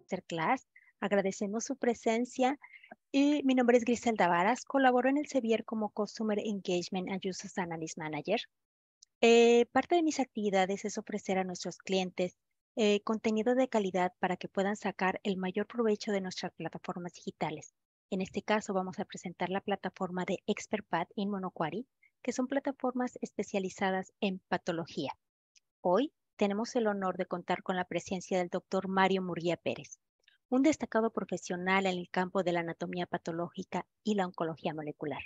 Masterclass. Agradecemos su presencia y mi nombre es Griselda Varas. Colaboro en el Sevier como Customer Engagement and Users Analyst Manager. Parte de mis actividades es ofrecer a nuestros clientes contenido de calidad para que puedan sacar el mayor provecho de nuestras plataformas digitales. En este caso vamos a presentar la plataforma de ExpertPath y Monoquery, que son plataformas especializadas en patología. Hoy tenemos el honor de contar con la presencia del doctor Mario Murguía Pérez, un destacado profesional en el campo de la anatomía patológica y la oncología molecular.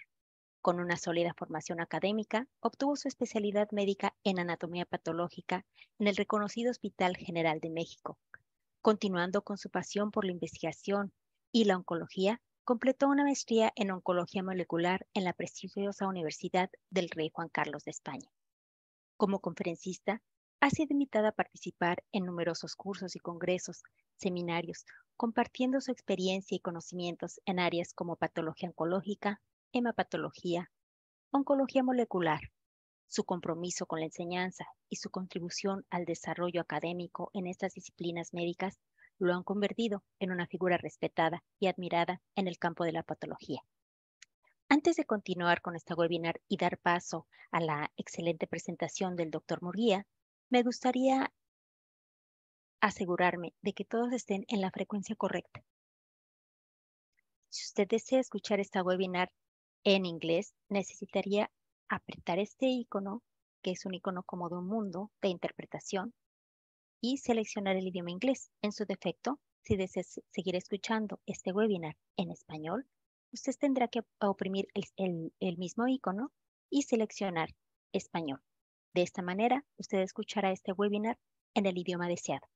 Con una sólida formación académica, obtuvo su especialidad médica en anatomía patológica en el reconocido Hospital General de México. Continuando con su pasión por la investigación y la oncología, completó una maestría en oncología molecular en la prestigiosa Universidad del Rey Juan Carlos de España. Como conferencista, ha sido invitada a participar en numerosos cursos y congresos, seminarios, compartiendo su experiencia y conocimientos en áreas como patología oncológica, hemapatología, oncología molecular. Su compromiso con la enseñanza y su contribución al desarrollo académico en estas disciplinas médicas lo han convertido en una figura respetada y admirada en el campo de la patología. Antes de continuar con este webinar y dar paso a la excelente presentación del Dr. Murguía, me gustaría asegurarme de que todos estén en la frecuencia correcta. Si usted desea escuchar esta webinar en inglés, necesitaría apretar este icono, que es un icono como de un mundo de interpretación, y seleccionar el idioma inglés. En su defecto, si desea seguir escuchando este webinar en español, usted tendrá que oprimir el mismo icono y seleccionar español. De esta manera, usted escuchará este webinar en el idioma deseado.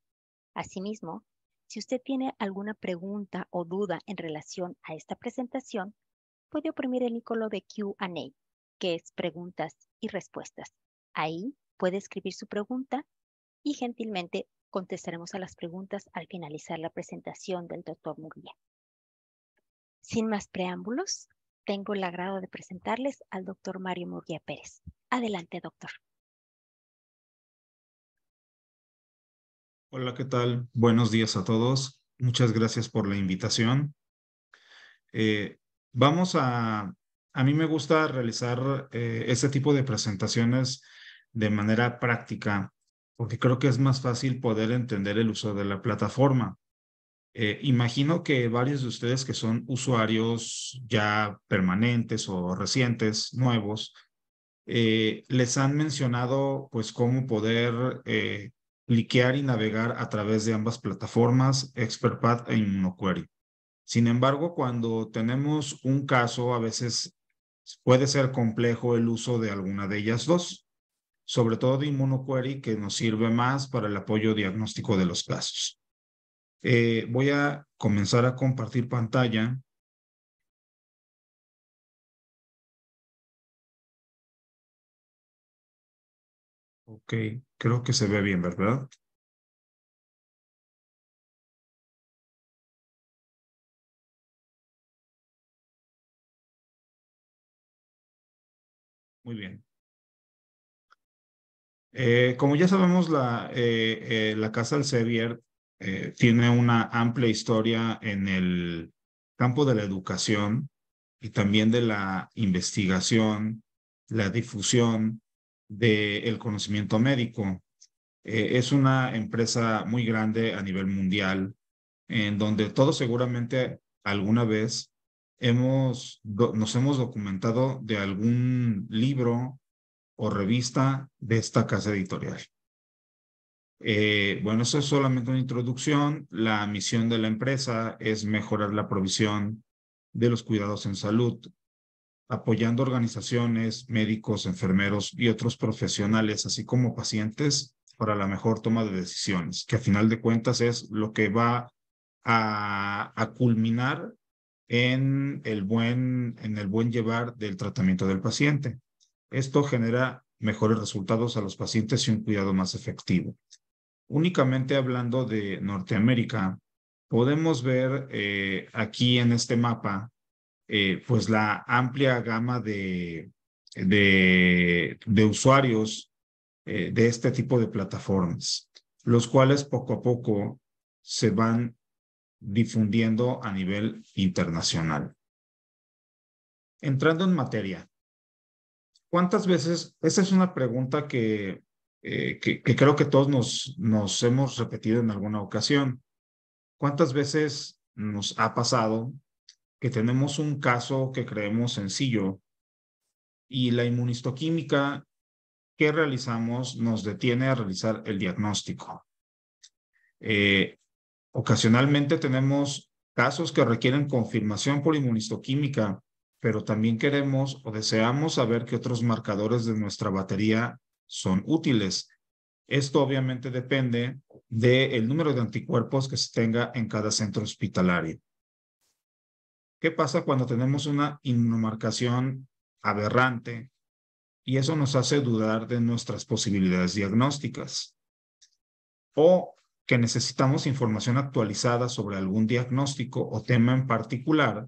Asimismo, si usted tiene alguna pregunta o duda en relación a esta presentación, puede oprimir el icono de Q&A, que es preguntas y respuestas. Ahí puede escribir su pregunta y gentilmente contestaremos a las preguntas al finalizar la presentación del Dr. Murguía. Sin más preámbulos, tengo el agrado de presentarles al Dr. Mario Murguía Pérez. Adelante, doctor. Hola, ¿qué tal? Buenos días a todos. Muchas gracias por la invitación. Eh, vamos a mí me gusta realizar este tipo de presentaciones de manera práctica, porque creo que es más fácil poder entender el uso de la plataforma. Imagino que varios de ustedes que son usuarios ya permanentes o recientes, nuevos, les han mencionado pues cómo poder cliquear y navegar a través de ambas plataformas, ExpertPath e Monoquery. Sin embargo, cuando tenemos un caso, a veces puede ser complejo el uso de alguna de ellas dos, sobre todo de Monoquery, que nos sirve más para el apoyo diagnóstico de los casos. Voy a comenzar a compartir pantalla. Ok, creo que se ve bien, ¿verdad? Muy bien. Como ya sabemos, la Casa del Sevier tiene una amplia historia en el campo de la educación y también de la investigación, la difusión del conocimiento médico. Es una empresa muy grande a nivel mundial, en donde todos seguramente alguna vez nos hemos documentado de algún libro o revista de esta casa editorial. Bueno, eso es solamente una introducción. La misión de la empresa es mejorar la provisión de los cuidados en salud, apoyando organizaciones, médicos, enfermeros y otros profesionales, así como pacientes, para la mejor toma de decisiones, que a final de cuentas es lo que va a culminar en el buen llevar del tratamiento del paciente. Esto genera mejores resultados a los pacientes y un cuidado más efectivo. Únicamente hablando de Norteamérica, podemos ver aquí en este mapa pues la amplia gama de usuarios de este tipo de plataformas. los cuales poco a poco se van difundiendo a nivel internacional. Entrando en materia, ¿cuántas veces? Esta es una pregunta que creo que todos nos hemos repetido en alguna ocasión. ¿Cuántas veces nos ha pasado que tenemos un caso que creemos sencillo y la inmunistoquímica que realizamos nos detiene a realizar el diagnóstico? Ocasionalmente tenemos casos que requieren confirmación por inmunistoquímica, pero también queremos o deseamos saber qué otros marcadores de nuestra batería son útiles. Esto obviamente depende del número de anticuerpos que se tenga en cada centro hospitalario. ¿Qué pasa cuando tenemos una inmunomarcación aberrante y eso nos hace dudar de nuestras posibilidades diagnósticas? O que necesitamos información actualizada sobre algún diagnóstico o tema en particular,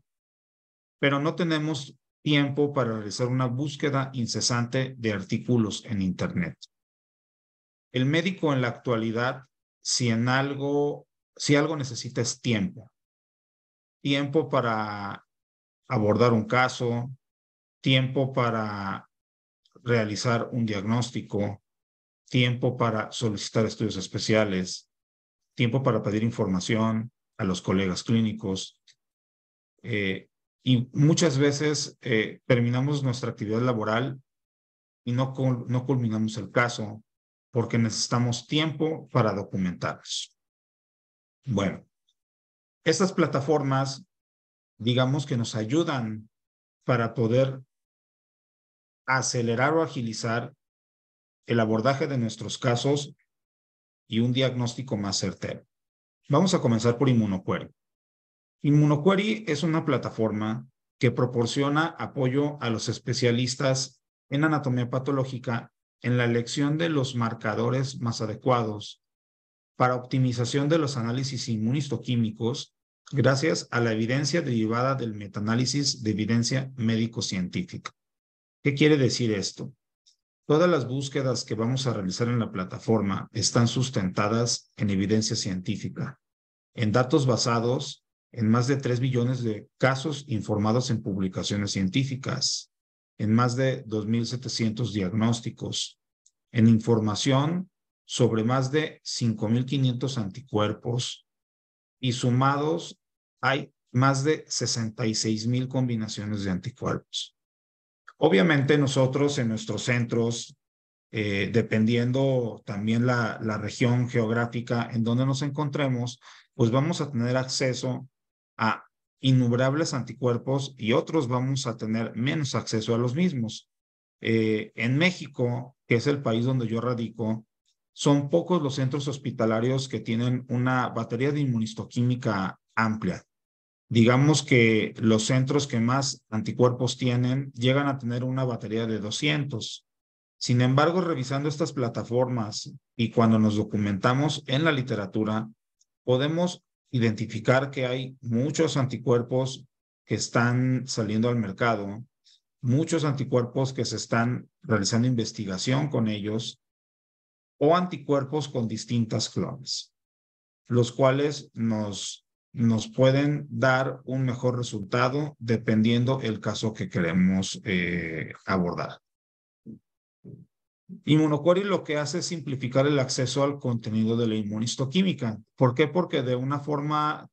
pero no tenemos tiempo para realizar una búsqueda incesante de artículos en Internet. El médico en la actualidad, si algo necesita es tiempo. Tiempo para abordar un caso, tiempo para realizar un diagnóstico, tiempo para solicitar estudios especiales, tiempo para pedir información a los colegas clínicos. Y muchas veces terminamos nuestra actividad laboral y no culminamos el caso porque necesitamos tiempo para documentarlos. Bueno, estas plataformas, digamos que nos ayudan para poder acelerar o agilizar el abordaje de nuestros casos y un diagnóstico más certero. Vamos a comenzar por ImmunoQuery. ImmunoQuery es una plataforma que proporciona apoyo a los especialistas en anatomía patológica en la elección de los marcadores más adecuados para optimización de los análisis inmunistoquímicos gracias a la evidencia derivada del metaanálisis de evidencia médico-científica. ¿Qué quiere decir esto? Todas las búsquedas que vamos a realizar en la plataforma están sustentadas en evidencia científica, en datos basados en más de 3 billones de casos informados en publicaciones científicas, en más de 2.700 diagnósticos, en información sobre más de 5.500 anticuerpos y sumados hay más de 66,000 combinaciones de anticuerpos. Obviamente nosotros en nuestros centros, dependiendo también la región geográfica en donde nos encontremos, pues vamos a tener acceso a innumerables anticuerpos y otros vamos a tener menos acceso a los mismos. En México, que es el país donde yo radico, son pocos los centros hospitalarios que tienen una batería de inmunistoquímica amplia. Digamos que los centros que más anticuerpos tienen llegan a tener una batería de 200. Sin embargo, revisando estas plataformas y cuando nos documentamos en la literatura, podemos identificar que hay muchos anticuerpos que están saliendo al mercado, muchos anticuerpos que se están realizando investigación con ellos, o anticuerpos con distintas clones, los cuales nos pueden dar un mejor resultado dependiendo el caso que queremos abordar. ImmunoQuery lo que hace es simplificar el acceso al contenido de la inmunistoquímica. ¿Por qué? Porque de una forma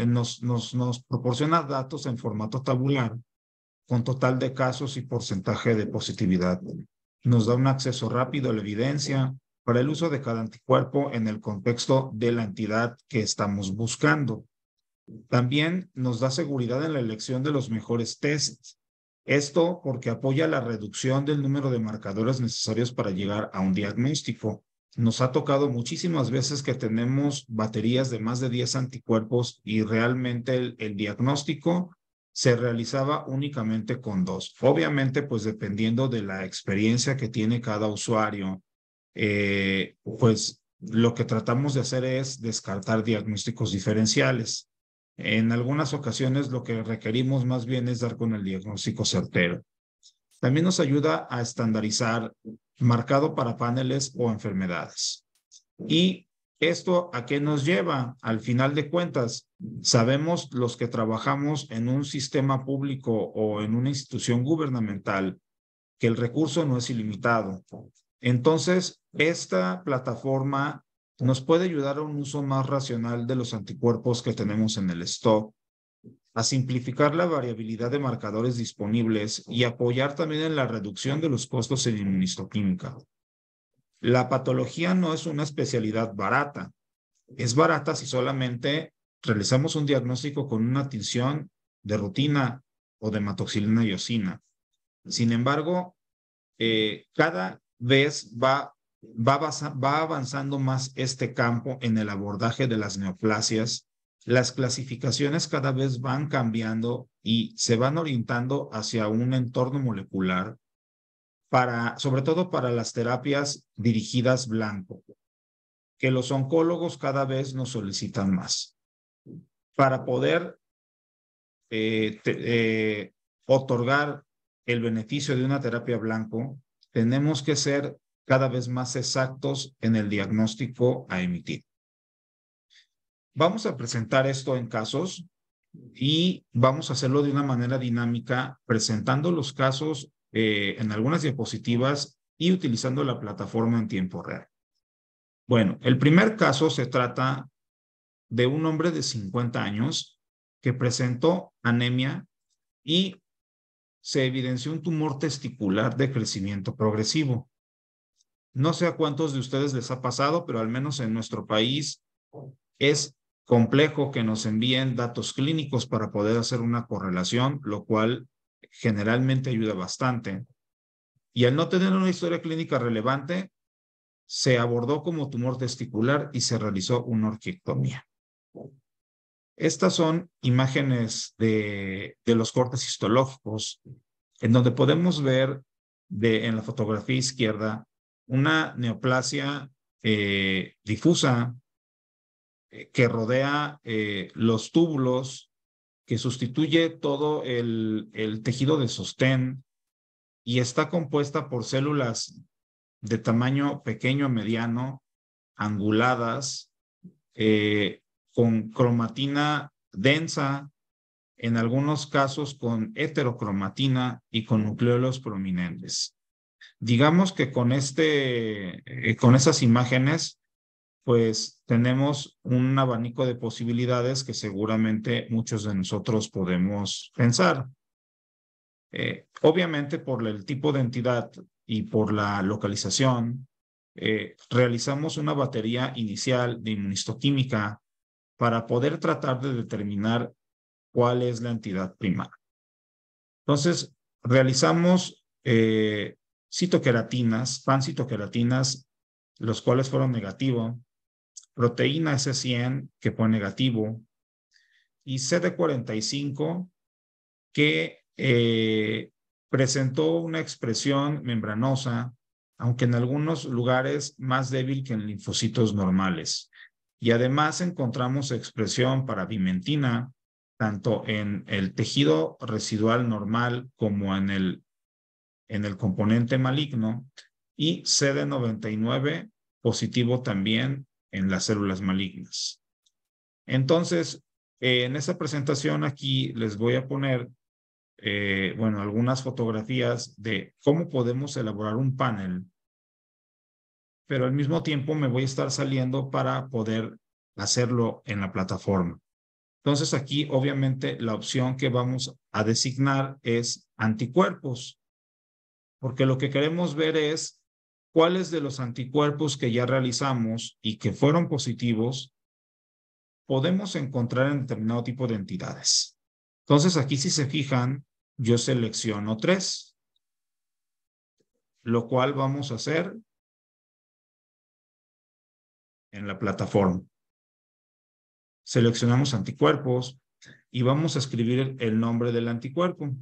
nos proporciona datos en formato tabular con total de casos y porcentaje de positividad. Nos da un acceso rápido a la evidencia para el uso de cada anticuerpo en el contexto de la entidad que estamos buscando. También nos da seguridad en la elección de los mejores tests. Esto porque apoya la reducción del número de marcadores necesarios para llegar a un diagnóstico. Nos ha tocado muchísimas veces que tenemos baterías de más de 10 anticuerpos y realmente el diagnóstico se realizaba únicamente con 2. Obviamente, pues dependiendo de la experiencia que tiene cada usuario, pues lo que tratamos de hacer es descartar diagnósticos diferenciales. En algunas ocasiones lo que requerimos más bien es dar con el diagnóstico certero. También nos ayuda a estandarizar marcado para paneles o enfermedades. ¿Y esto a qué nos lleva? Al final de cuentas, sabemos los que trabajamos en un sistema público o en una institución gubernamental que el recurso no es ilimitado. Entonces, esta plataforma nos puede ayudar a un uso más racional de los anticuerpos que tenemos en el stock, a simplificar la variabilidad de marcadores disponibles y apoyar también en la reducción de los costos en inmunistoquímica. La patología no es una especialidad barata. Es barata si solamente realizamos un diagnóstico con una tinción de rutina o de hematoxilina y eosina. Sin embargo, cada vez va avanzando más este campo en el abordaje de las neoplasias. Las clasificaciones cada vez van cambiando y se van orientando hacia un entorno molecular sobre todo para las terapias dirigidas blanco, que los oncólogos cada vez nos solicitan más. Para poder otorgar el beneficio de una terapia blanco, tenemos que ser cada vez más exactos en el diagnóstico a emitir. Vamos a presentar esto en casos y vamos a hacerlo de una manera dinámica, presentando los casos en algunas diapositivas y utilizando la plataforma en tiempo real. Bueno, el primer caso se trata de un hombre de 50 años que presentó anemia y se evidenció un tumor testicular de crecimiento progresivo. No sé a cuántos de ustedes les ha pasado, pero al menos en nuestro país es complejo que nos envíen datos clínicos para poder hacer una correlación, lo cual generalmente ayuda bastante. Y al no tener una historia clínica relevante, se abordó como tumor testicular y se realizó una orquiectomía. Estas son imágenes de los cortes histológicos, en donde podemos ver en la fotografía izquierda una neoplasia difusa que rodea los túbulos, que sustituye todo el tejido de sostén y está compuesta por células de tamaño pequeño a mediano, anguladas, con cromatina densa, en algunos casos con heterocromatina y con nucleolos prominentes. Digamos que con esas imágenes, pues tenemos un abanico de posibilidades que seguramente muchos de nosotros podemos pensar. Obviamente por el tipo de entidad y por la localización, realizamos una batería inicial de inmunistoquímica para poder tratar de determinar cuál es la entidad primaria. Entonces, realizamos citoqueratinas, pancitoqueratinas, los cuales fueron negativos, proteína S100 que fue negativo y CD45 que presentó una expresión membranosa, aunque en algunos lugares más débil que en linfocitos normales. Y además encontramos expresión para vimentina, tanto en el tejido residual normal como en el componente maligno, y CD99 positivo también en las células malignas. Entonces, en esta presentación aquí les voy a poner algunas fotografías de cómo podemos elaborar un panel, pero al mismo tiempo me voy a estar saliendo para poder hacerlo en la plataforma. Entonces aquí obviamente la opción que vamos a designar es anticuerpos, porque lo que queremos ver es cuáles de los anticuerpos que ya realizamos y que fueron positivos podemos encontrar en determinado tipo de entidades. Entonces aquí si se fijan, yo selecciono 3, lo cual vamos a hacer en la plataforma. Seleccionamos anticuerpos y vamos a escribir el nombre del anticuerpo.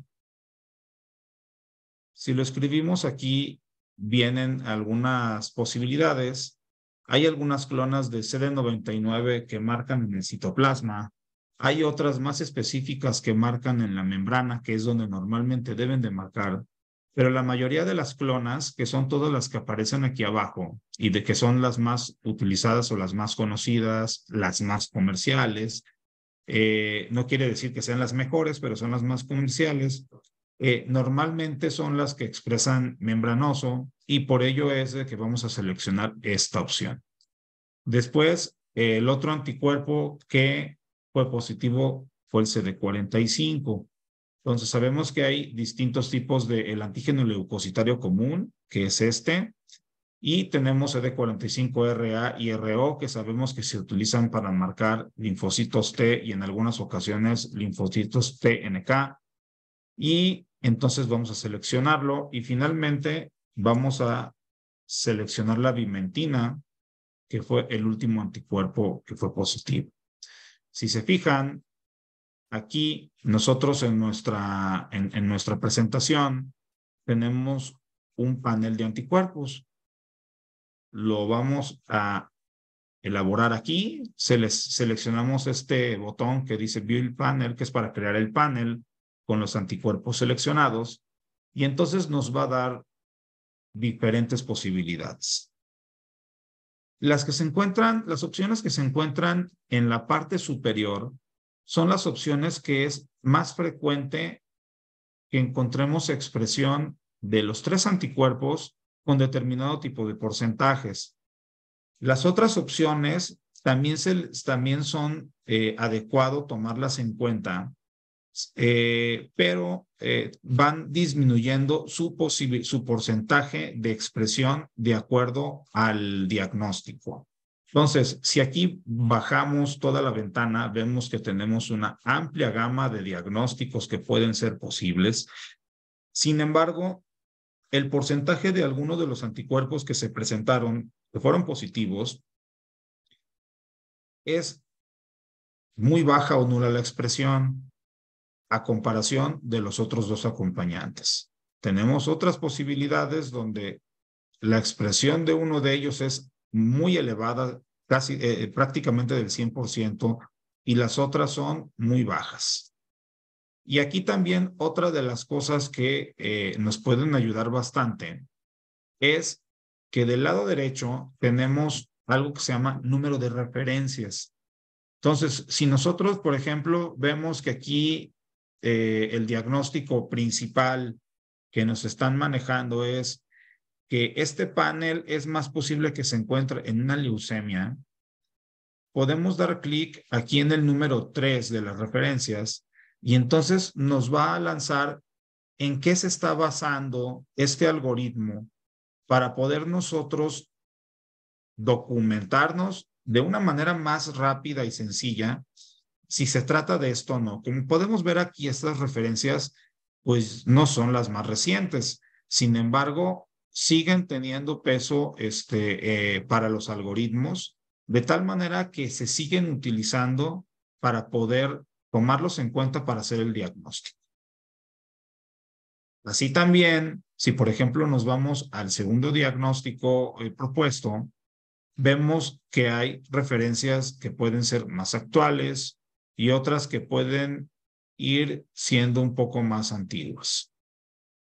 Si lo escribimos aquí, vienen algunas posibilidades. Hay algunas clonas de CD99 que marcan en el citoplasma. Hay otras más específicas que marcan en la membrana, que es donde normalmente deben de marcar. Pero la mayoría de las clonas, que son todas las que aparecen aquí abajo y de que son las más utilizadas o las más conocidas, las más comerciales, no quiere decir que sean las mejores, pero son las más comerciales. Normalmente son las que expresan membranoso y por ello es de que vamos a seleccionar esta opción. Después, el otro anticuerpo que fue positivo fue el CD45. Entonces, sabemos que hay distintos tipos del antígeno leucocitario común, que es este, y tenemos CD45RA y RO, que sabemos que se utilizan para marcar linfocitos T y en algunas ocasiones linfocitos TNK. Y entonces vamos a seleccionarlo y finalmente vamos a seleccionar la vimentina, que fue el último anticuerpo que fue positivo. Si se fijan, aquí nosotros en nuestra presentación tenemos un panel de anticuerpos. Lo vamos a elaborar aquí. Seleccionamos este botón que dice Build Panel, que es para crear el panel con los anticuerpos seleccionados. Y entonces nos va a dar diferentes posibilidades. Las opciones que se encuentran en la parte superior son las opciones que es más frecuente que encontremos expresión de los 3 anticuerpos con determinado tipo de porcentajes. Las otras opciones también son adecuado tomarlas en cuenta, pero van disminuyendo su porcentaje de expresión de acuerdo al diagnóstico. Entonces, si aquí bajamos toda la ventana, vemos que tenemos una amplia gama de diagnósticos que pueden ser posibles. Sin embargo, el porcentaje de algunos de los anticuerpos que se presentaron, que fueron positivos, es muy baja o nula la expresión a comparación de los otros 2 acompañantes. Tenemos otras posibilidades donde la expresión de uno de ellos es muy elevada, casi prácticamente del 100%, y las otras son muy bajas. Y aquí también otra de las cosas que nos pueden ayudar bastante es que del lado derecho tenemos algo que se llama número de referencias. Entonces, si nosotros, por ejemplo, vemos que aquí el diagnóstico principal que nos están manejando es que este panel es más posible que se encuentre en una leucemia, podemos dar clic aquí en el número 3 de las referencias y entonces nos va a lanzar en qué se está basando este algoritmo para poder nosotros documentarnos de una manera más rápida y sencilla si se trata de esto o no. Como podemos ver aquí, estas referencias pues no son las más recientes. Sin embargo, siguen teniendo peso para los algoritmos, de tal manera que se siguen utilizando para poder tomarlos en cuenta para hacer el diagnóstico. Así también, si por ejemplo nos vamos al segundo diagnóstico propuesto, vemos que hay referencias que pueden ser más actuales y otras que pueden ir siendo un poco más antiguas.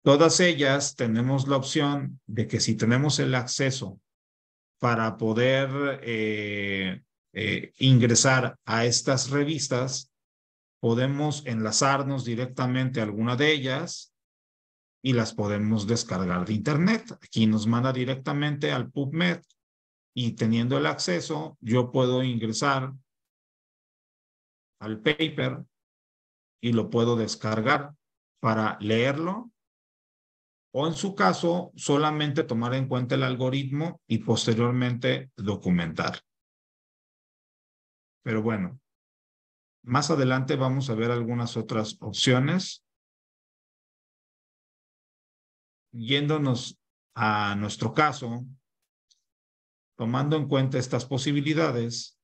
Todas ellas tenemos la opción de que si tenemos el acceso para poder ingresar a estas revistas, podemos enlazarnos directamente a alguna de ellas y las podemos descargar de internet. Aquí nos manda directamente al PubMed y teniendo el acceso, yo puedo ingresar al paper y lo puedo descargar para leerlo o en su caso, solamente tomar en cuenta el algoritmo y posteriormente documentar. Pero bueno, más adelante vamos a ver algunas otras opciones. Yéndonos a nuestro caso, tomando en cuenta estas posibilidades,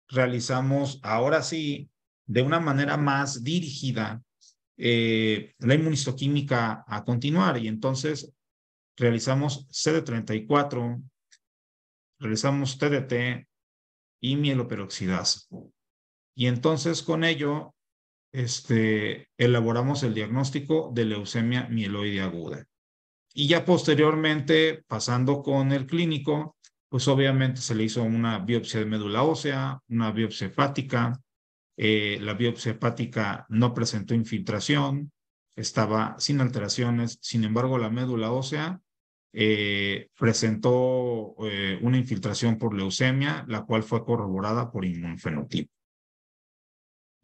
realizamos ahora sí, de una manera más dirigida, la inmunistoquímica a continuar y entonces realizamos CD34, realizamos TDT y mieloperoxidasa. Y entonces con ello elaboramos el diagnóstico de leucemia mieloide aguda. Y ya posteriormente, pasando con el clínico, pues obviamente se le hizo una biopsia de médula ósea, una biopsia hepática. La biopsia hepática no presentó infiltración, estaba sin alteraciones. Sin embargo, la médula ósea presentó una infiltración por leucemia, la cual fue corroborada por inmunofenotipo.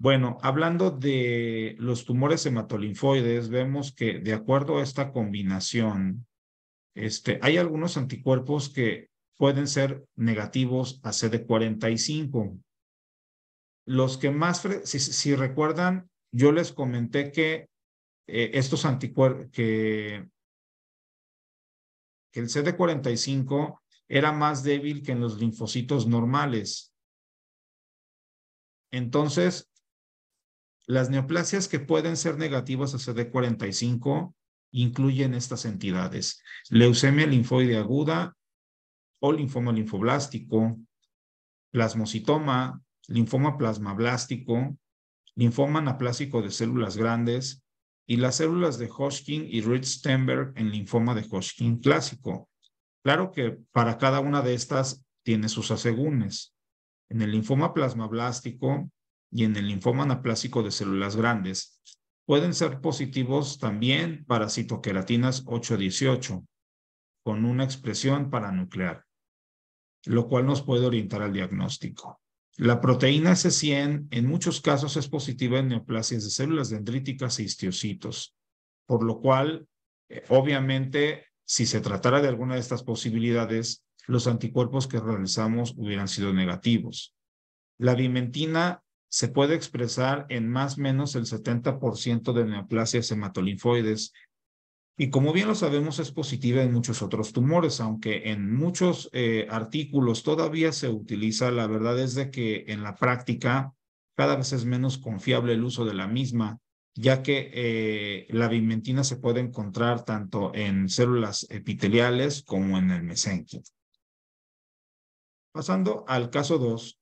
Bueno, hablando de los tumores hematolinfoides, vemos que de acuerdo a esta combinación, hay algunos anticuerpos que pueden ser negativos a CD45. Los que más, si recuerdan, yo les comenté que estos anticuerpos, que el CD45 era más débil que en los linfocitos normales. Entonces, las neoplasias que pueden ser negativas a CD45 incluyen estas entidades: leucemia linfoide aguda o linfoma linfoblástico, plasmocitoma, linfoma plasmablástico, linfoma anaplásico de células grandes y las células de Hodgkin y Rich-Steinberg en linfoma de Hodgkin clásico. Claro que para cada una de estas tiene sus asegúnes. En el linfoma plasmablástico y en el linfoma anaplásico de células grandes pueden ser positivos también para citoqueratinas 818 con una expresión paranuclear, lo cual nos puede orientar al diagnóstico. La proteína S100 en muchos casos es positiva en neoplasias de células dendríticas e histiocytos, por lo cual, obviamente, si se tratara de alguna de estas posibilidades, los anticuerpos que realizamos hubieran sido negativos. La vimentina se puede expresar en más o menos el 70% de neoplasias hematolinfoides y, como bien lo sabemos, es positiva en muchos otros tumores, aunque en muchos artículos todavía se utiliza. La verdad es de que en la práctica cada vez es menos confiable el uso de la misma, ya que la vimentina se puede encontrar tanto en células epiteliales como en el mesénquimo. Pasando al caso 2,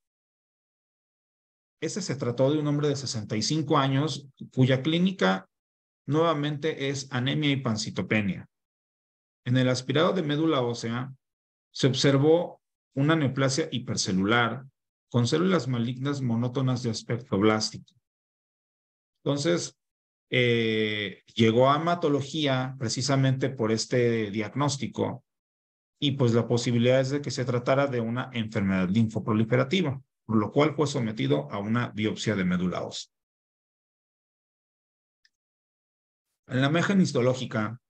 se trató de un hombre de 65 años cuya clínica nuevamente es anemia y pancitopenia. En el aspirado de médula ósea se observó una neoplasia hipercelular con células malignas monótonas de aspecto blástico. Entonces, llegó a hematología precisamente por este diagnóstico y pues la posibilidad es de que se tratara de una enfermedad linfoproliferativa, por lo cual fue sometido a una biopsia de médula ósea. En la imagen histológica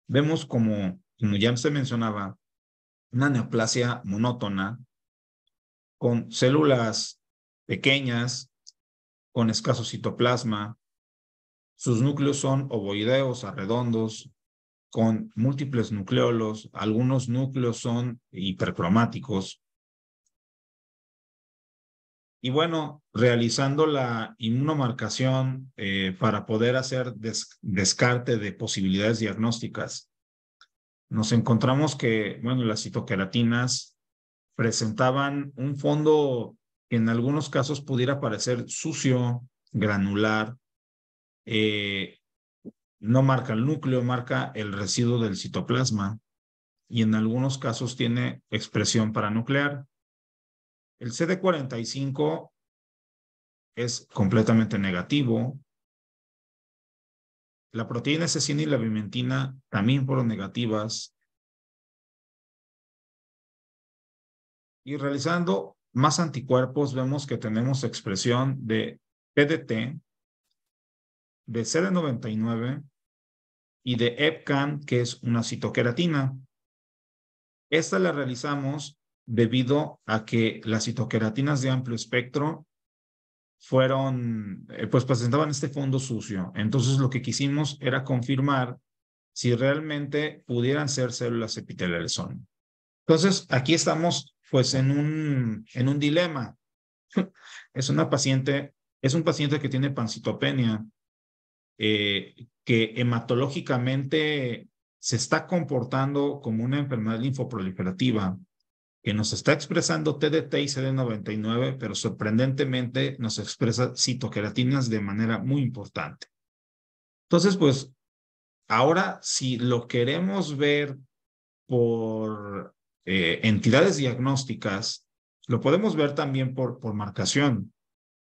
vemos como ya se mencionaba, una neoplasia monótona con células pequeñas, con escaso citoplasma. Sus núcleos son ovoideos a redondos, con múltiples nucleolos. Algunos núcleos son hipercromáticos. Y bueno, realizando la inmunomarcación para poder hacer descarte de posibilidades diagnósticas, nos encontramos que, bueno, las citoqueratinas presentaban un fondo que en algunos casos pudiera parecer sucio, granular. No marca el núcleo, marca el residuo del citoplasma y en algunos casos tiene expresión paranuclear. El CD45 es completamente negativo. La proteína S100 y la vimentina también fueron negativas. Y realizando más anticuerpos, vemos que tenemos expresión de PDT, de CD99 y de EpCAM, que es una citoqueratina. Esta la realizamos debido a que las citoqueratinas de amplio espectro pues presentaban este fondo sucio. Entonces lo que quisimos era confirmar si realmente pudieran ser células epiteliales o no. Entonces aquí estamos pues en un dilema. Es un paciente que tiene pancitopenia, que hematológicamente se está comportando como una enfermedad linfoproliferativa. que nos está expresando TDT y CD99, pero sorprendentemente nos expresa citoqueratinas de manera muy importante. Entonces, pues, ahora si lo queremos ver por entidades diagnósticas, lo podemos ver también por marcación,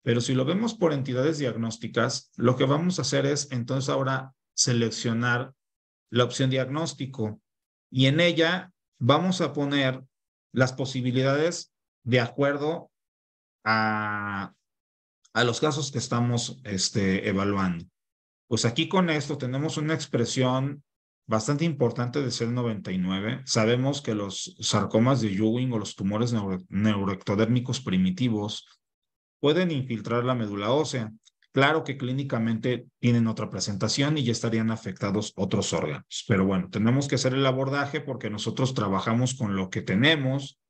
pero si lo vemos por entidades diagnósticas, lo que vamos a hacer es entonces ahora seleccionar la opción diagnóstico y en ella vamos a poner las posibilidades de acuerdo a, a los casos que estamos evaluando. Pues aquí con esto tenemos una expresión bastante importante de CD99. Sabemos que los sarcomas de Ewing o los tumores neuroectodérmicos primitivos pueden infiltrar la médula ósea. Claro que clínicamente tienen otra presentación y ya estarían afectados otros órganos. Pero bueno, tenemos que hacer el abordaje porque nosotros trabajamos con lo que tenemos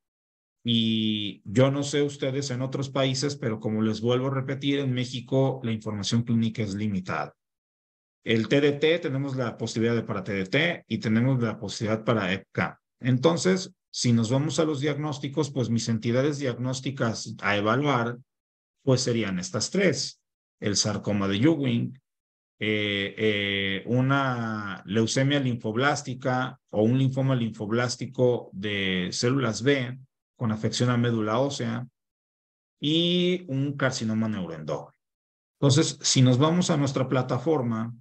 y yo no sé ustedes en otros países, pero como les vuelvo a repetir, en México la información clínica es limitada. El TDT, tenemos la posibilidad para TDT y tenemos la posibilidad para EPCAM. Entonces, si nos vamos a los diagnósticos, pues mis entidades diagnósticas a evaluar, pues serían estas tres. El sarcoma de Ewing, una leucemia linfoblástica o un linfoma linfoblástico de células B con afección a médula ósea y un carcinoma neuroendocrino. Entonces, si nos vamos a nuestra plataforma,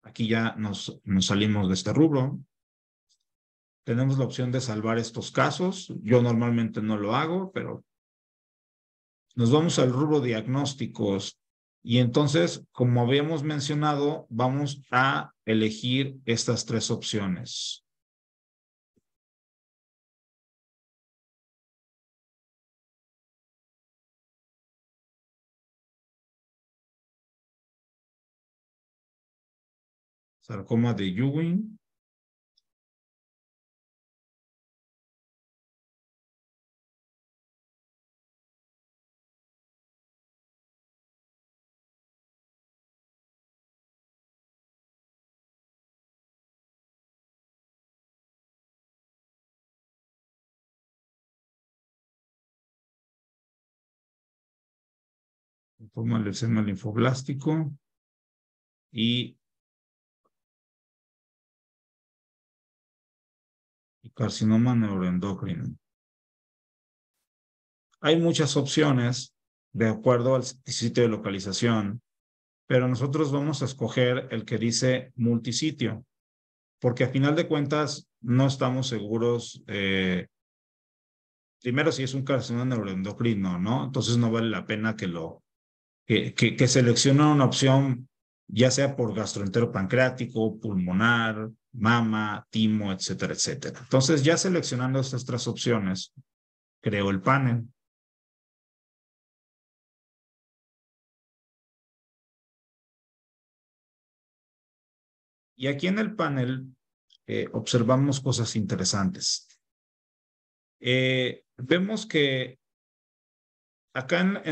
aquí ya nos salimos de este rubro. Tenemos la opción de salvar estos casos. Yo normalmente no lo hago, pero nos vamos al rubro diagnósticos y entonces, como habíamos mencionado, vamos a elegir estas tres opciones. Sarcoma de Ewing. Linfoma leucemia linfoblástico y carcinoma neuroendocrino. Hay muchas opciones de acuerdo al sitio de localización, pero nosotros vamos a escoger el que dice multisitio, porque a final de cuentas no estamos seguros, primero si es un carcinoma neuroendocrino, ¿no? Entonces no vale la pena que seleccione una opción, ya sea por gastroenteropancreático, pulmonar, mama, timo, etcétera, etcétera. Entonces ya seleccionando estas tres opciones, creo el panel. Y aquí en el panel observamos cosas interesantes. Vemos que acá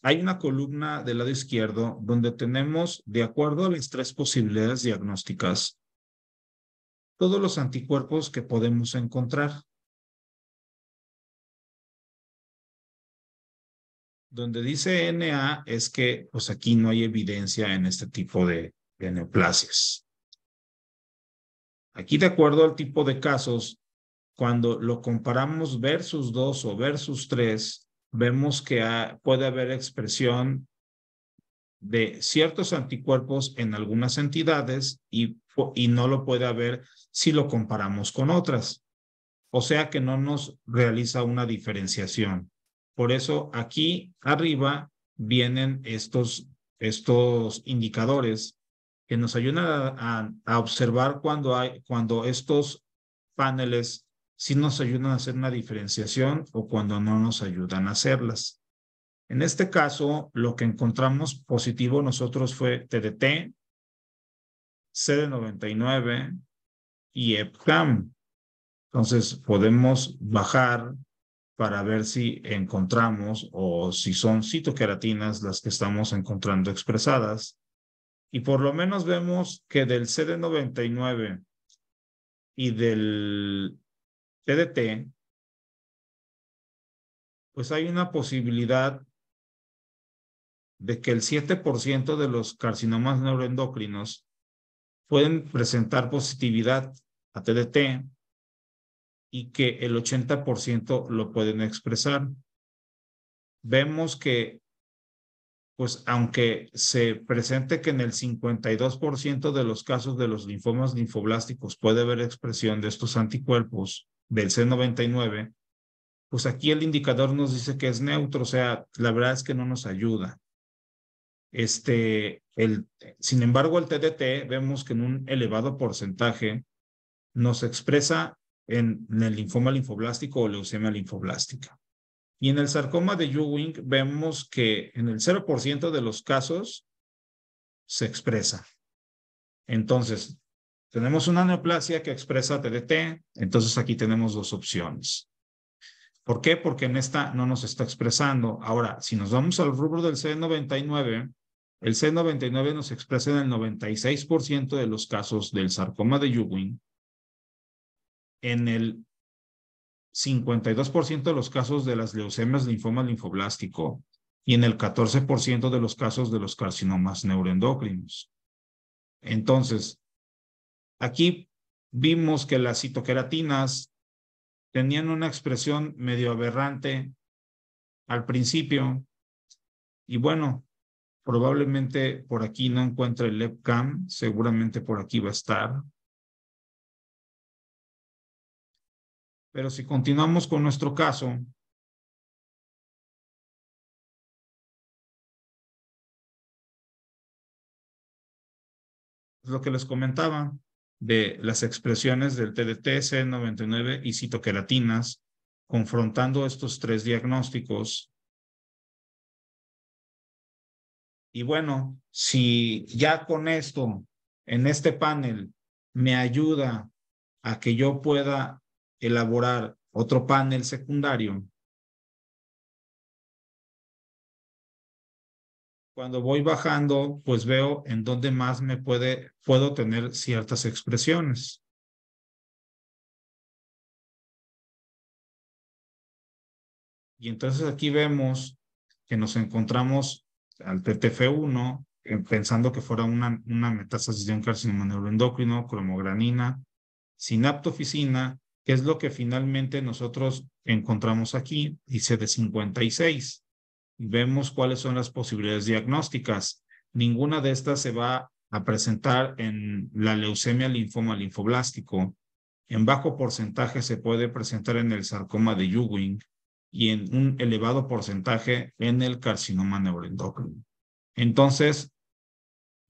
hay una columna del lado izquierdo donde tenemos, de acuerdo a las tres posibilidades diagnósticas, todos los anticuerpos que podemos encontrar. Donde dice NA es que pues aquí no hay evidencia en este tipo de neoplasias. Aquí, de acuerdo al tipo de casos, cuando lo comparamos versus 2 o versus 3, vemos que puede haber expresión de ciertos anticuerpos en algunas entidades y no lo puede haber si lo comparamos con otras. O sea que no nos realiza una diferenciación. Por eso aquí arriba vienen estos indicadores que nos ayudan a observar cuando estos paneles sí nos ayudan a hacer una diferenciación o cuando no nos ayudan a hacerlas. En este caso, lo que encontramos positivo nosotros fue TDT, CD99 y EPCAM. Entonces, podemos bajar para ver si encontramos o si son citoqueratinas las que estamos encontrando expresadas. Y por lo menos vemos que del CD99 y del TDT, pues hay una posibilidad de que el 7% de los carcinomas neuroendocrinos pueden presentar positividad a TDT y que el 80% lo pueden expresar. Vemos que, pues, aunque se presente que en el 52% de los casos de los linfomas linfoblásticos puede haber expresión de estos anticuerpos del C99, pues aquí el indicador nos dice que es neutro, o sea, la verdad es que no nos ayuda. Sin embargo, el TDT vemos que en un elevado porcentaje nos expresa en el linfoma linfoblástico o leucemia linfoblástica. Y en el sarcoma de Ewing vemos que en el 0% de los casos se expresa. Entonces, tenemos una neoplasia que expresa TDT, entonces aquí tenemos dos opciones. ¿Por qué? Porque en esta no nos está expresando. Ahora, si nos vamos al rubro del C99, el C99 nos expresa en el 96% de los casos del sarcoma de Ewing, en el 52% de los casos de las leucemias linfoma linfoblástico y en el 14% de los casos de los carcinomas neuroendocrinos. Entonces, aquí vimos que las citoqueratinas tenían una expresión medio aberrante al principio y bueno, probablemente por aquí no encuentre el EpCAM, seguramente por aquí va a estar. Pero si continuamos con nuestro caso, es lo que les comentaba de las expresiones del TDT, C99 y citoqueratinas, confrontando estos tres diagnósticos. Y bueno, si ya con esto, en este panel, me ayuda a que yo pueda elaborar otro panel secundario, cuando voy bajando, pues veo en dónde más puedo tener ciertas expresiones. Y entonces aquí vemos que nos encontramos al TTF1, pensando que fuera una metástasis de un carcinoma neuroendocrino, cromogranina, sinaptoficina, que es lo que finalmente nosotros encontramos aquí, y CD56. Vemos cuáles son las posibilidades diagnósticas. Ninguna de estas se va a presentar en la leucemia linfoma linfoblástico. En bajo porcentaje se puede presentar en el sarcoma de Ewing y en un elevado porcentaje en el carcinoma neuroendocrino. Entonces,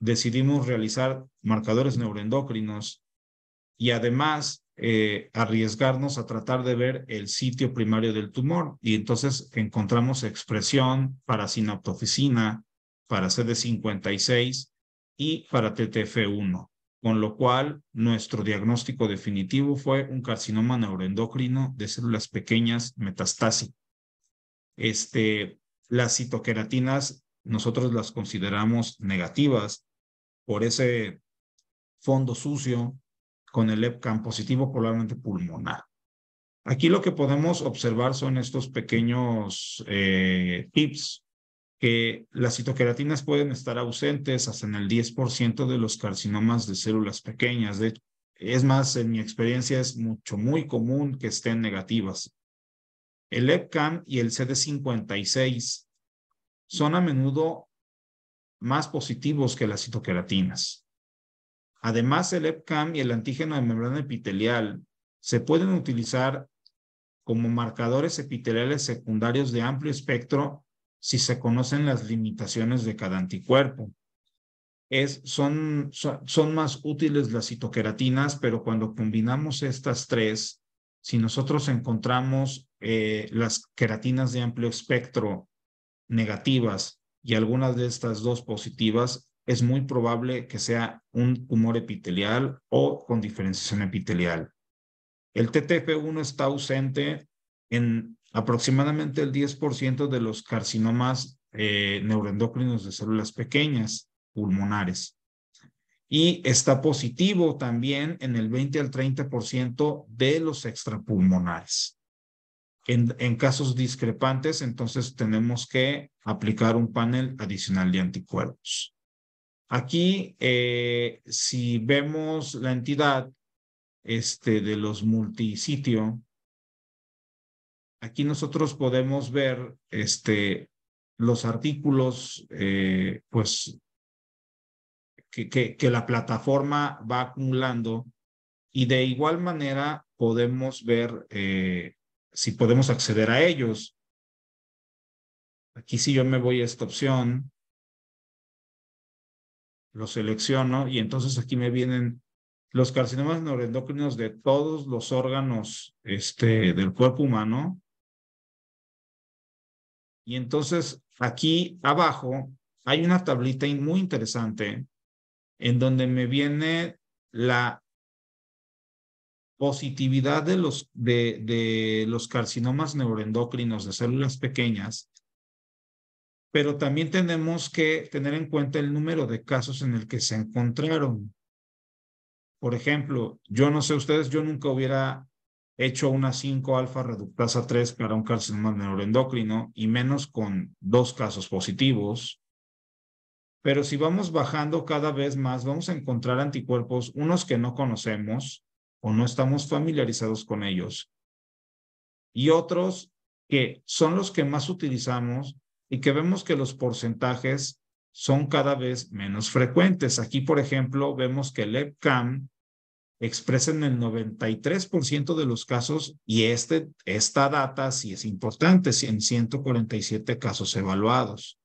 decidimos realizar marcadores neuroendocrinos y además arriesgarnos a tratar de ver el sitio primario del tumor. Y entonces encontramos expresión para sinaptoficina, para CD56 y para TTF1, con lo cual nuestro diagnóstico definitivo fue un carcinoma neuroendocrino de células pequeñas metastásico. Las citoqueratinas nosotros las consideramos negativas por ese fondo sucio con el EpCAM positivo, probablemente pulmonar. Aquí lo que podemos observar son estos pequeños tips, que las citoqueratinas pueden estar ausentes hasta en el 10% de los carcinomas de células pequeñas. Es más, en mi experiencia es muy común que estén negativas. El EpCAM y el CD56 son a menudo más positivos que las citoqueratinas. Además, el EpCAM y el antígeno de membrana epitelial se pueden utilizar como marcadores epiteliales secundarios de amplio espectro si se conocen las limitaciones de cada anticuerpo. Son más útiles las citoqueratinas, pero cuando combinamos estas tres, si nosotros encontramos las queratinas de amplio espectro negativas y algunas de estas dos positivas, es muy probable que sea un tumor epitelial o con diferenciación epitelial. El TTF1 está ausente en aproximadamente el 10% de los carcinomas neuroendocrinos de células pequeñas pulmonares. y está positivo también en el 20 al 30% de los extrapulmonares. En casos discrepantes, entonces tenemos que aplicar un panel adicional de anticuerpos. Aquí, si vemos la entidad de los multisitio, aquí nosotros podemos ver los artículos, pues, que la plataforma va acumulando, y de igual manera podemos ver si podemos acceder a ellos. Aquí si yo me voy a esta opción, lo selecciono y entonces aquí me vienen los carcinomas neuroendocrinos de todos los órganos del cuerpo humano. Y entonces aquí abajo hay una tablita muy interesante en donde me viene la positividad de los carcinomas neuroendocrinos de células pequeñas, pero también tenemos que tener en cuenta el número de casos en el que se encontraron. Por ejemplo, yo no sé ustedes, yo nunca hubiera hecho una 5-alfa reductasa 3 para un carcinoma neuroendocrino, y menos con 2 casos positivos. Pero si vamos bajando cada vez más, vamos a encontrar anticuerpos, unos que no conocemos o no estamos familiarizados con ellos, y otros que son los que más utilizamos y que vemos que los porcentajes son cada vez menos frecuentes. Aquí, por ejemplo, vemos que el EpCAM expresa en el 93% de los casos, y esta data sí es importante, en 147 casos evaluados.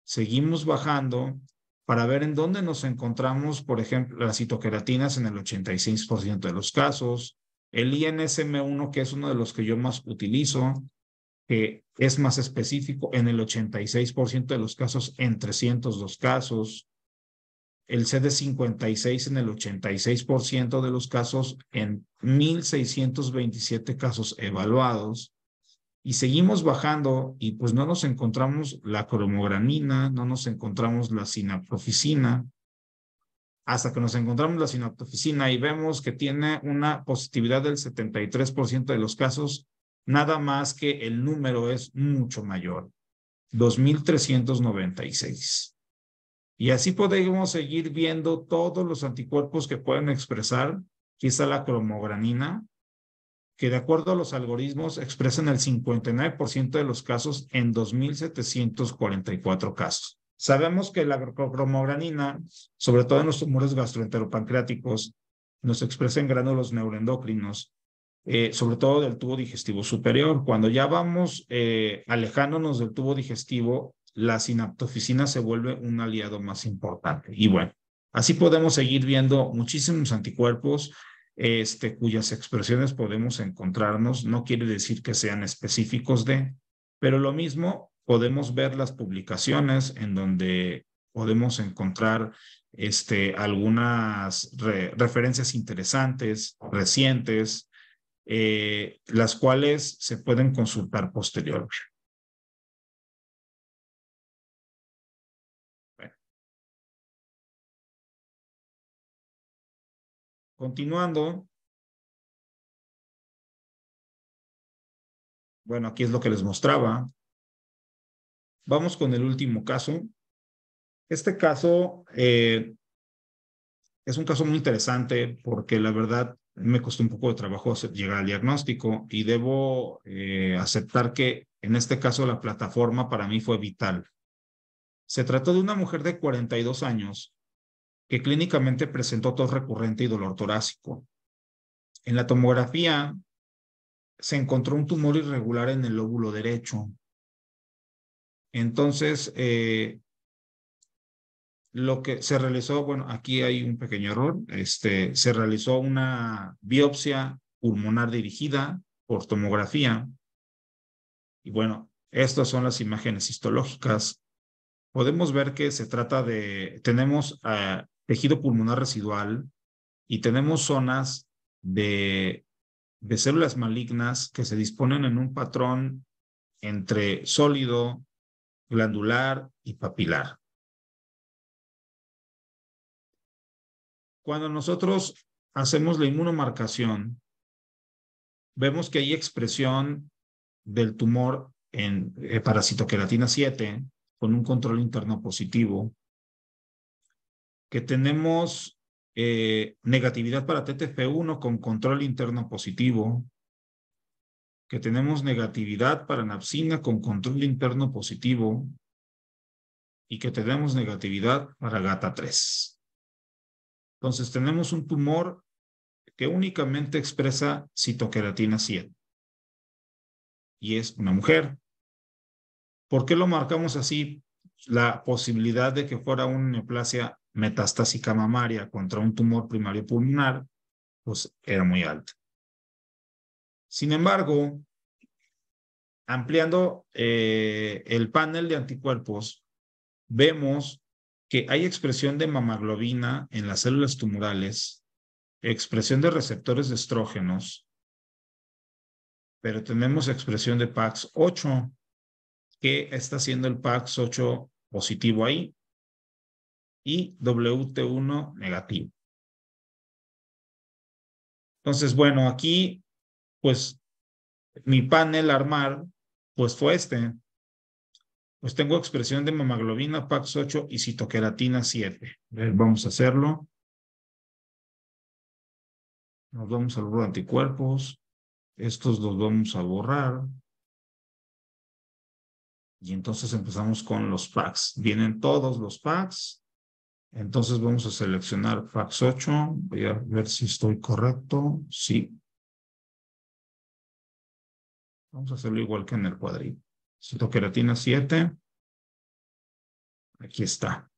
Seguimos bajando para ver en dónde nos encontramos, por ejemplo, las citoqueratinas en el 86% de los casos, el INSM1, que es uno de los que yo más utilizo, que es más específico, en el 86% de los casos, en 302 casos, el CD56 en el 86% de los casos, en 1,627 casos evaluados. Y seguimos bajando y pues no nos encontramos la cromogranina, no nos encontramos la sinaptofisina, hasta que nos encontramos la sinaptofisina y vemos que tiene una positividad del 73% de los casos, nada más que el número es mucho mayor, 2,396. Y así podemos seguir viendo todos los anticuerpos que pueden expresar. Aquí está la cromogranina, que de acuerdo a los algoritmos expresan el 59% de los casos en 2,744 casos. Sabemos que la cromogranina, sobre todo en los tumores gastroenteropancreáticos, nos expresa en gránulos neuroendocrinos, sobre todo del tubo digestivo superior. Cuando ya vamos alejándonos del tubo digestivo, la sinaptofisina se vuelve un aliado más importante. Y bueno, así podemos seguir viendo muchísimos anticuerpos cuyas expresiones podemos encontrarnos. No quiere decir que sean específicos pero lo mismo podemos ver las publicaciones en donde podemos encontrar algunas referencias interesantes, recientes, las cuales se pueden consultar posteriormente. Bueno, continuando, bueno, aquí es lo que les mostraba. Vamos con el último caso. Este caso es un caso muy interesante porque la verdad me costó un poco de trabajo llegar al diagnóstico, y debo aceptar que en este caso la plataforma para mí fue vital. Se trató de una mujer de 42 años que clínicamente presentó tos recurrente y dolor torácico. En la tomografía se encontró un tumor irregular en el lóbulo derecho. Entonces, lo que se realizó, bueno, aquí hay un pequeño error, se realizó una biopsia pulmonar dirigida por tomografía, y bueno, estas son las imágenes histológicas. Podemos ver que se trata tenemos tejido pulmonar residual, y tenemos zonas de células malignas que se disponen en un patrón entre sólido, glandular y papilar. Cuando nosotros hacemos la inmunomarcación, vemos que hay expresión del tumor en parasitoqueratina 7 con un control interno positivo, que tenemos negatividad para TTF1 con control interno positivo, que tenemos negatividad para napsina con control interno positivo y que tenemos negatividad para GATA3. Entonces tenemos un tumor que únicamente expresa citoqueratina 7 y es una mujer. ¿Por qué lo marcamos así? La posibilidad de que fuera una neoplasia metastásica mamaria contra un tumor primario pulmonar, pues era muy alta. Sin embargo, ampliando el panel de anticuerpos, vemos que hay expresión de mamaglobina en las células tumorales, expresión de receptores de estrógenos, pero tenemos expresión de PAX8. ¿Qué está haciendo el PAX8 positivo ahí? Y WT1 negativo. Entonces, bueno, aquí, pues, mi panel armar, pues fue este. Pues tengo expresión de mamaglobina, PAX8 y citoqueratina 7. Vamos a hacerlo. Nos vamos al grupo de anticuerpos. Estos los vamos a borrar. Y entonces empezamos con los PACs. Vienen todos los PACs. Entonces vamos a seleccionar PAX8. Voy a ver si estoy correcto. Sí. Vamos a hacerlo igual que en el cuadrito. Citoqueratina 7. Aquí está.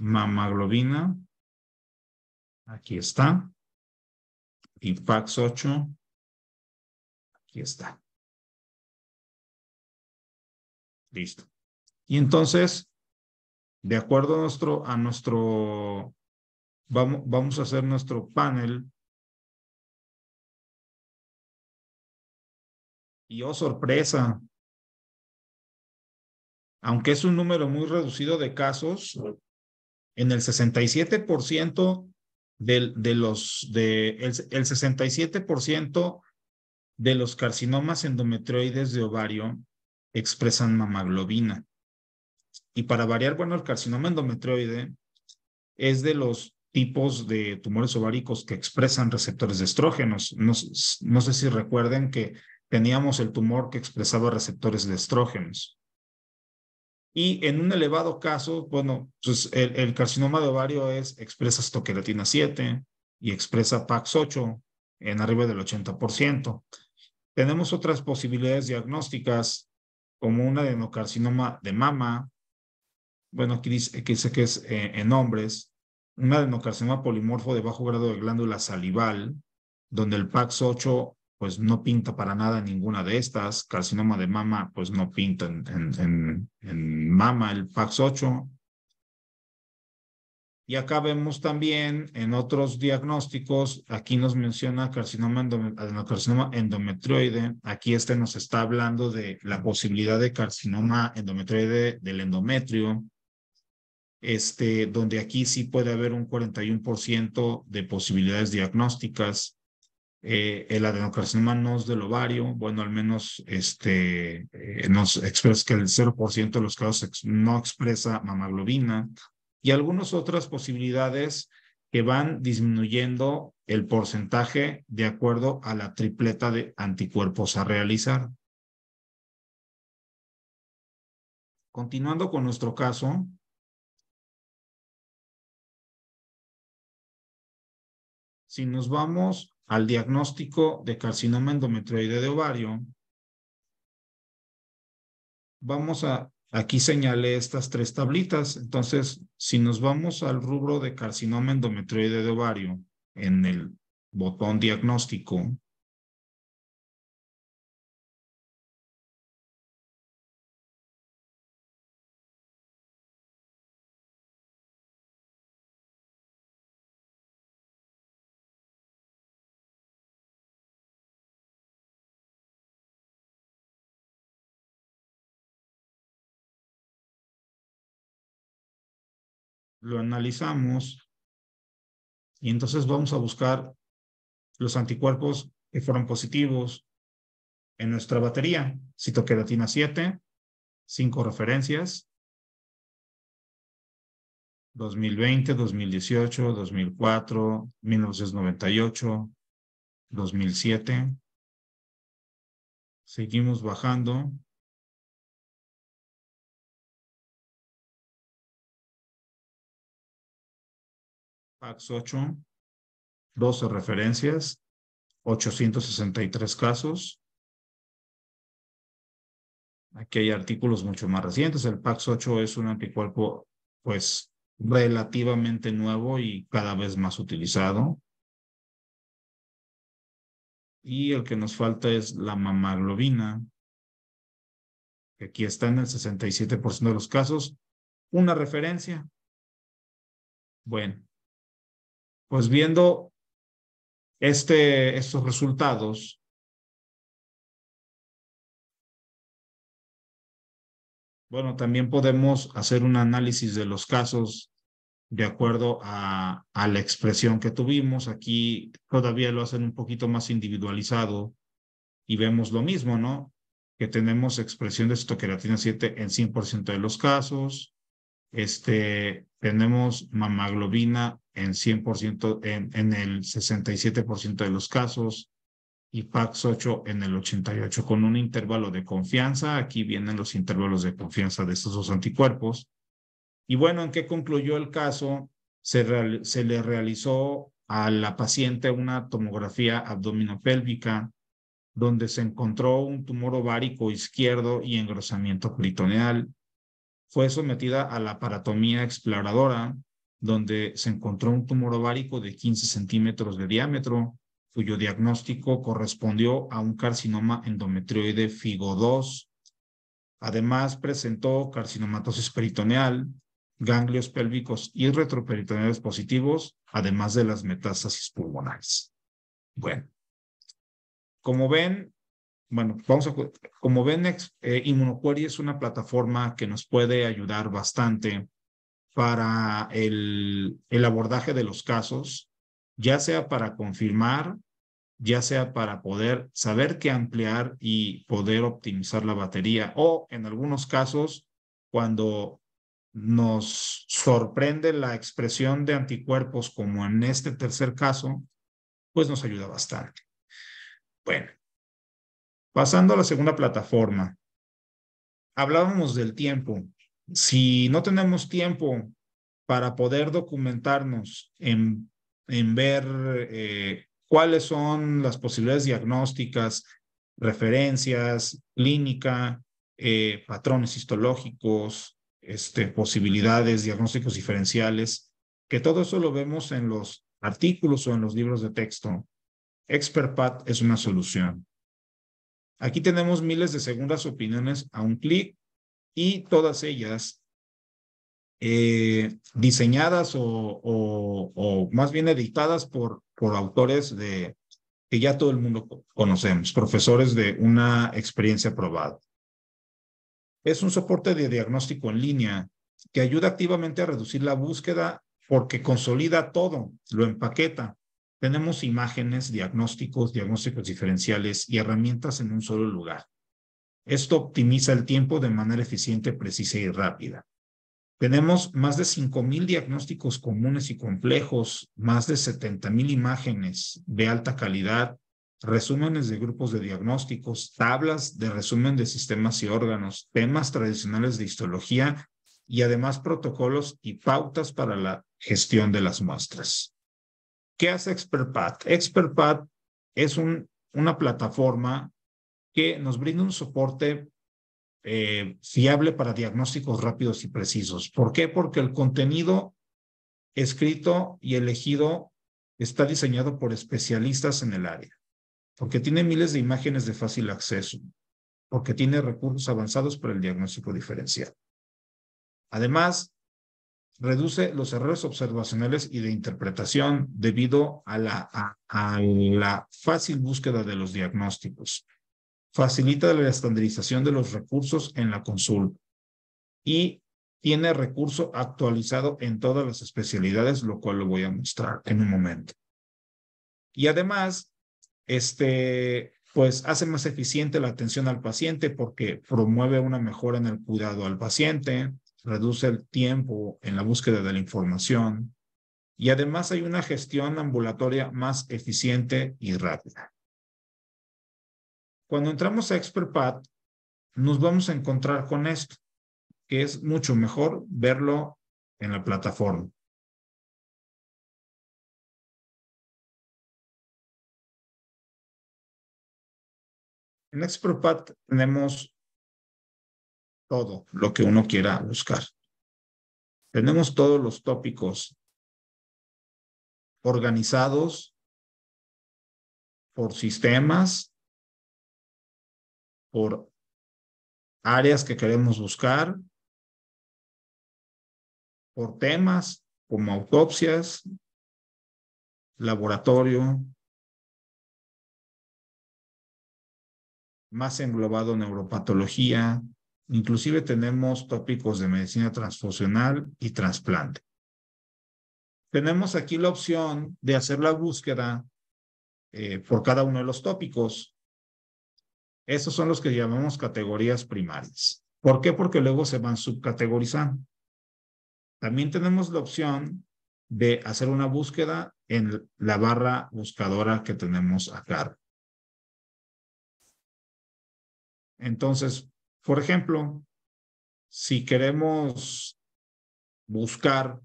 Mamaglobina. Aquí está. Y PAX8. Aquí está. Listo. Y entonces, de acuerdo a nuestro, vamos a hacer nuestro panel. Y oh, sorpresa, aunque es un número muy reducido de casos, en el 67% el 67% de los carcinomas endometrioides de ovario expresan mamaglobina. Y para variar, bueno, el carcinoma endometrioide es de los tipos de tumores ováricos que expresan receptores de estrógenos. No sé si recuerden que teníamos el tumor que expresaba receptores de estrógenos. Y en un elevado caso, bueno, pues el carcinoma de ovario expresa citoqueratina 7 y expresa PAX8 en arriba del 80%. Tenemos otras posibilidades diagnósticas como un adenocarcinoma de mama. Bueno, aquí dice que es en hombres, un adenocarcinoma polimorfo de bajo grado de glándula salival, donde el PAX8 pues no pinta para nada ninguna de estas. Carcinoma de mama pues no pinta en mama el PAX8. Y acá vemos también en otros diagnósticos, aquí nos menciona adenocarcinoma endometrioide. Aquí nos está hablando de la posibilidad de carcinoma endometrioide del endometrio, donde aquí sí puede haber un 41% de posibilidades diagnósticas. El adenocarcinoma no es del ovario, bueno, al menos nos expresa que el 0% de los casos no expresa mamaglobina y algunas otras posibilidades que van disminuyendo el porcentaje de acuerdo a la tripleta de anticuerpos a realizar. Continuando con nuestro caso, si nos vamos al diagnóstico de carcinoma endometrioide de ovario, aquí señalé estas tres tablitas. Entonces, si nos vamos al rubro de carcinoma endometrioide de ovario, en el botón diagnóstico, lo analizamos Y entonces vamos a buscar los anticuerpos que fueron positivos en nuestra batería. Citoqueratina 7, 5 referencias, 2020, 2018, 2004, 1998, 2007. Seguimos bajando. PAX 8, 12 referencias, 863 casos. Aquí hay artículos mucho más recientes. El PAX 8 es un anticuerpo, pues, relativamente nuevo y cada vez más utilizado. Y el que nos falta es la mamaglobina, que aquí está en el 67% de los casos. Una referencia. Bueno, pues viendo estos resultados, bueno, también podemos hacer un análisis de los casos de acuerdo a la expresión que tuvimos. Aquí todavía lo hacen un poquito más individualizado y vemos lo mismo, ¿no? Que tenemos expresión de citoqueratina 7 en 100% de los casos. Tenemos mamaglobina en 100%, en el 67% de los casos, y PAX 8 en el 88%, con un intervalo de confianza. Aquí vienen los intervalos de confianza de estos dos anticuerpos. Y bueno, ¿en qué concluyó el caso? Se le realizó a la paciente una tomografía abdominopélvica donde se encontró un tumor ovárico izquierdo y engrosamiento peritoneal. Fue sometida a la paratomía exploradora, donde se encontró un tumor ovárico de 15 centímetros de diámetro, cuyo diagnóstico correspondió a un carcinoma endometrioide FIGO2. Además, presentó carcinomatosis peritoneal, ganglios pélvicos y retroperitoneales positivos, además de las metástasis pulmonares. Bueno, como ven, Immunoquery es una plataforma que nos puede ayudar bastante para el abordaje de los casos, ya sea para confirmar, ya sea para poder saber qué ampliar y poder optimizar la batería, o en algunos casos, cuando nos sorprende la expresión de anticuerpos, como en este tercer caso, pues nos ayuda bastante. Bueno, pasando a la segunda plataforma, hablábamos del tiempo. Si no tenemos tiempo para poder documentarnos en ver cuáles son las posibilidades diagnósticas, referencias, clínica, patrones histológicos, posibilidades, diagnósticos diferenciales, que todo eso lo vemos en los artículos o en los libros de texto. ExpertPath es una solución. Aquí tenemos miles de segundas opiniones a un clic, y todas ellas diseñadas o más bien editadas por autores que ya todo el mundo conocemos, profesores de una experiencia probada. Es un soporte de diagnóstico en línea que ayuda activamente a reducir la búsqueda porque consolida todo, lo empaqueta. Tenemos imágenes, diagnósticos diferenciales y herramientas en un solo lugar. Esto optimiza el tiempo de manera eficiente, precisa y rápida. Tenemos más de 5,000 diagnósticos comunes y complejos, más de 70,000 imágenes de alta calidad, resúmenes de grupos de diagnósticos, tablas de resumen de sistemas y órganos, temas tradicionales de histología y además protocolos y pautas para la gestión de las muestras. ¿Qué hace ExpertPath? ExpertPath es una plataforma que nos brinda un soporte fiable para diagnósticos rápidos y precisos. ¿Por qué? Porque el contenido escrito y elegido está diseñado por especialistas en el área, porque tiene miles de imágenes de fácil acceso, porque tiene recursos avanzados para el diagnóstico diferencial. Además, reduce los errores observacionales y de interpretación debido a la fácil búsqueda de los diagnósticos. Facilita la estandarización de los recursos en la consulta y tiene recurso actualizado en todas las especialidades, lo cual lo voy a mostrar en un momento. Y además, pues hace más eficiente la atención al paciente porque promueve una mejora en el cuidado al paciente, reduce el tiempo en la búsqueda de la información y además hay una gestión ambulatoria más eficiente y rápida. Cuando entramos a ExpertPath, nos vamos a encontrar con esto, que es mucho mejor verlo en la plataforma. En ExpertPath tenemos todo lo que uno quiera buscar. Tenemos todos los tópicos organizados por sistemas, por áreas que queremos buscar, por temas como autopsias, laboratorio, más englobado neuropatología, inclusive tenemos tópicos de medicina transfusional y trasplante. Tenemos aquí la opción de hacer la búsqueda por cada uno de los tópicos. Esos son los que llamamos categorías primarias. ¿Por qué? Porque luego se van subcategorizando. También tenemos la opción de hacer una búsqueda en la barra buscadora que tenemos acá. Entonces, por ejemplo, si queremos buscar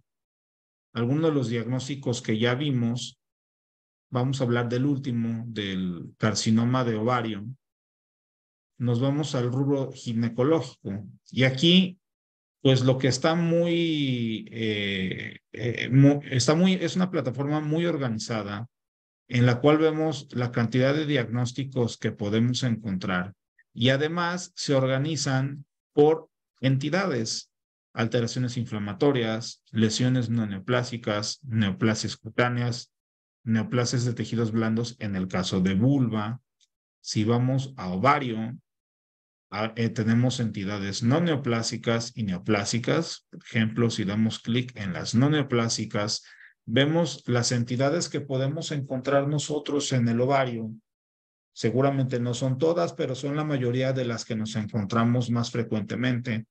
alguno de los diagnósticos que ya vimos, vamos a hablar del último, del carcinoma de ovario. Nos vamos al rubro ginecológico. Y aquí, pues lo que está es una plataforma muy organizada en la cual vemos la cantidad de diagnósticos que podemos encontrar y además se organizan por entidades, alteraciones inflamatorias, lesiones no neoplásicas, neoplasias cutáneas, neoplasias de tejidos blandos en el caso de vulva. Si vamos a ovario, tenemos entidades no neoplásicas y neoplásicas. Por ejemplo, si damos clic en las no neoplásicas, vemos las entidades que podemos encontrar nosotros en el ovario. Seguramente no son todas, pero son la mayoría de las que nos encontramos más frecuentemente.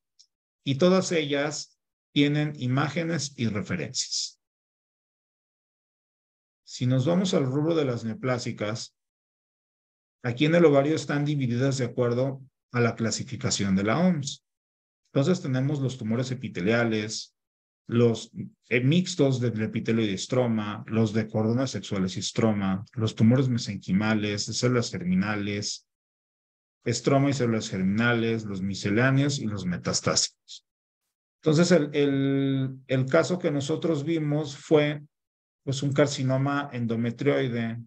Y todas ellas tienen imágenes y referencias. Si nos vamos al rubro de las neoplásicas, aquí en el ovario están divididas de acuerdo a la clasificación de la OMS. Entonces tenemos los tumores epiteliales, los mixtos del epitelio y estroma, los de cordones sexuales y estroma, los tumores mesenquimales, de células germinales, estroma y células germinales, los misceláneos y los metastásicos. Entonces, el caso que nosotros vimos fue pues, un carcinoma endometrioide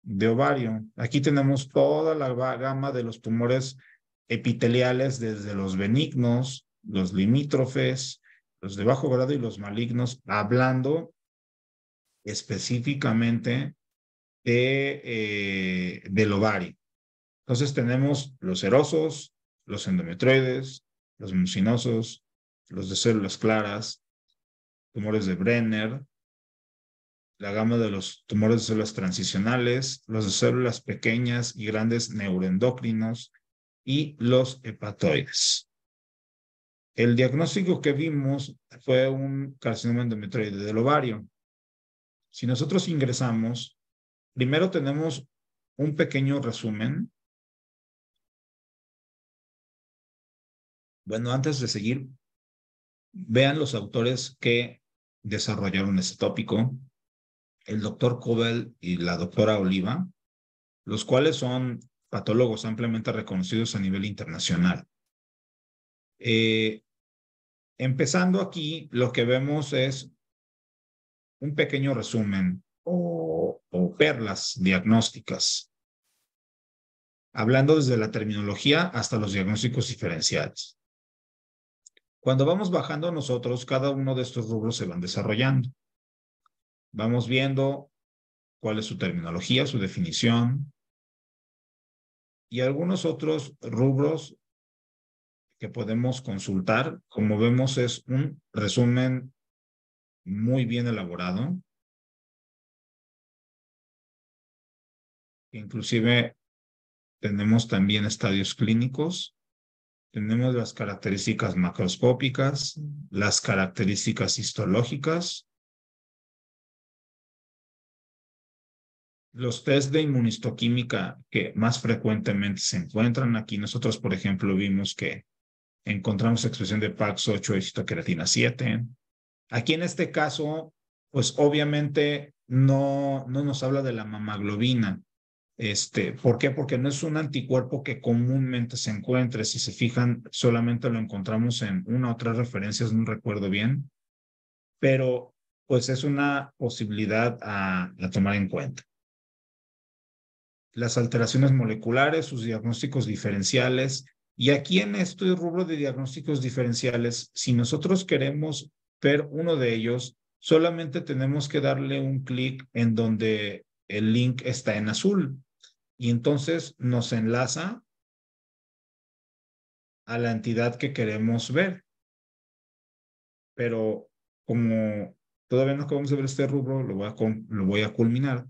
de ovario. Aquí tenemos toda la gama de los tumores epiteliales, desde los benignos, los limítrofes, los de bajo grado y los malignos, hablando específicamente del ovario. Entonces tenemos los serosos, los endometrioides, los mucinosos, los de células claras, tumores de Brenner, la gama de los tumores de células transicionales, los de células pequeñas y grandes neuroendocrinos y los hepatoides. El diagnóstico que vimos fue un carcinoma endometrioide del ovario. Si nosotros ingresamos, primero tenemos un pequeño resumen. Bueno, antes de seguir, vean los autores que desarrollaron este tópico, el doctor Cobel y la doctora Oliva, los cuales son patólogos ampliamente reconocidos a nivel internacional. Empezando aquí, lo que vemos es un pequeño resumen o perlas diagnósticas, hablando desde la terminología hasta los diagnósticos diferenciales. Cuando vamos bajando nosotros, cada uno de estos rubros se van desarrollando. Vamos viendo cuál es su terminología, su definición, y algunos otros rubros que podemos consultar. Como vemos, es un resumen muy bien elaborado. Inclusive tenemos también estadios clínicos, tenemos las características macroscópicas, las características histológicas, los test de inmunistoquímica que más frecuentemente se encuentran. Aquí nosotros, por ejemplo, vimos que encontramos expresión de PAX8 y citoqueratina 7. Aquí en este caso, pues obviamente no nos habla de la mamaglobina. ¿Por qué? Porque no es un anticuerpo que comúnmente se encuentre. Si se fijan, solamente lo encontramos en una o tres referencias, no recuerdo bien, pero pues es una posibilidad a tomar en cuenta. Las alteraciones moleculares, sus diagnósticos diferenciales. Y aquí en este rubro de diagnósticos diferenciales, si nosotros queremos ver uno de ellos, solamente tenemos que darle un clic en donde el link está en azul. Y entonces nos enlaza a la entidad que queremos ver. Pero como todavía no acabamos de ver este rubro, lo voy a culminar.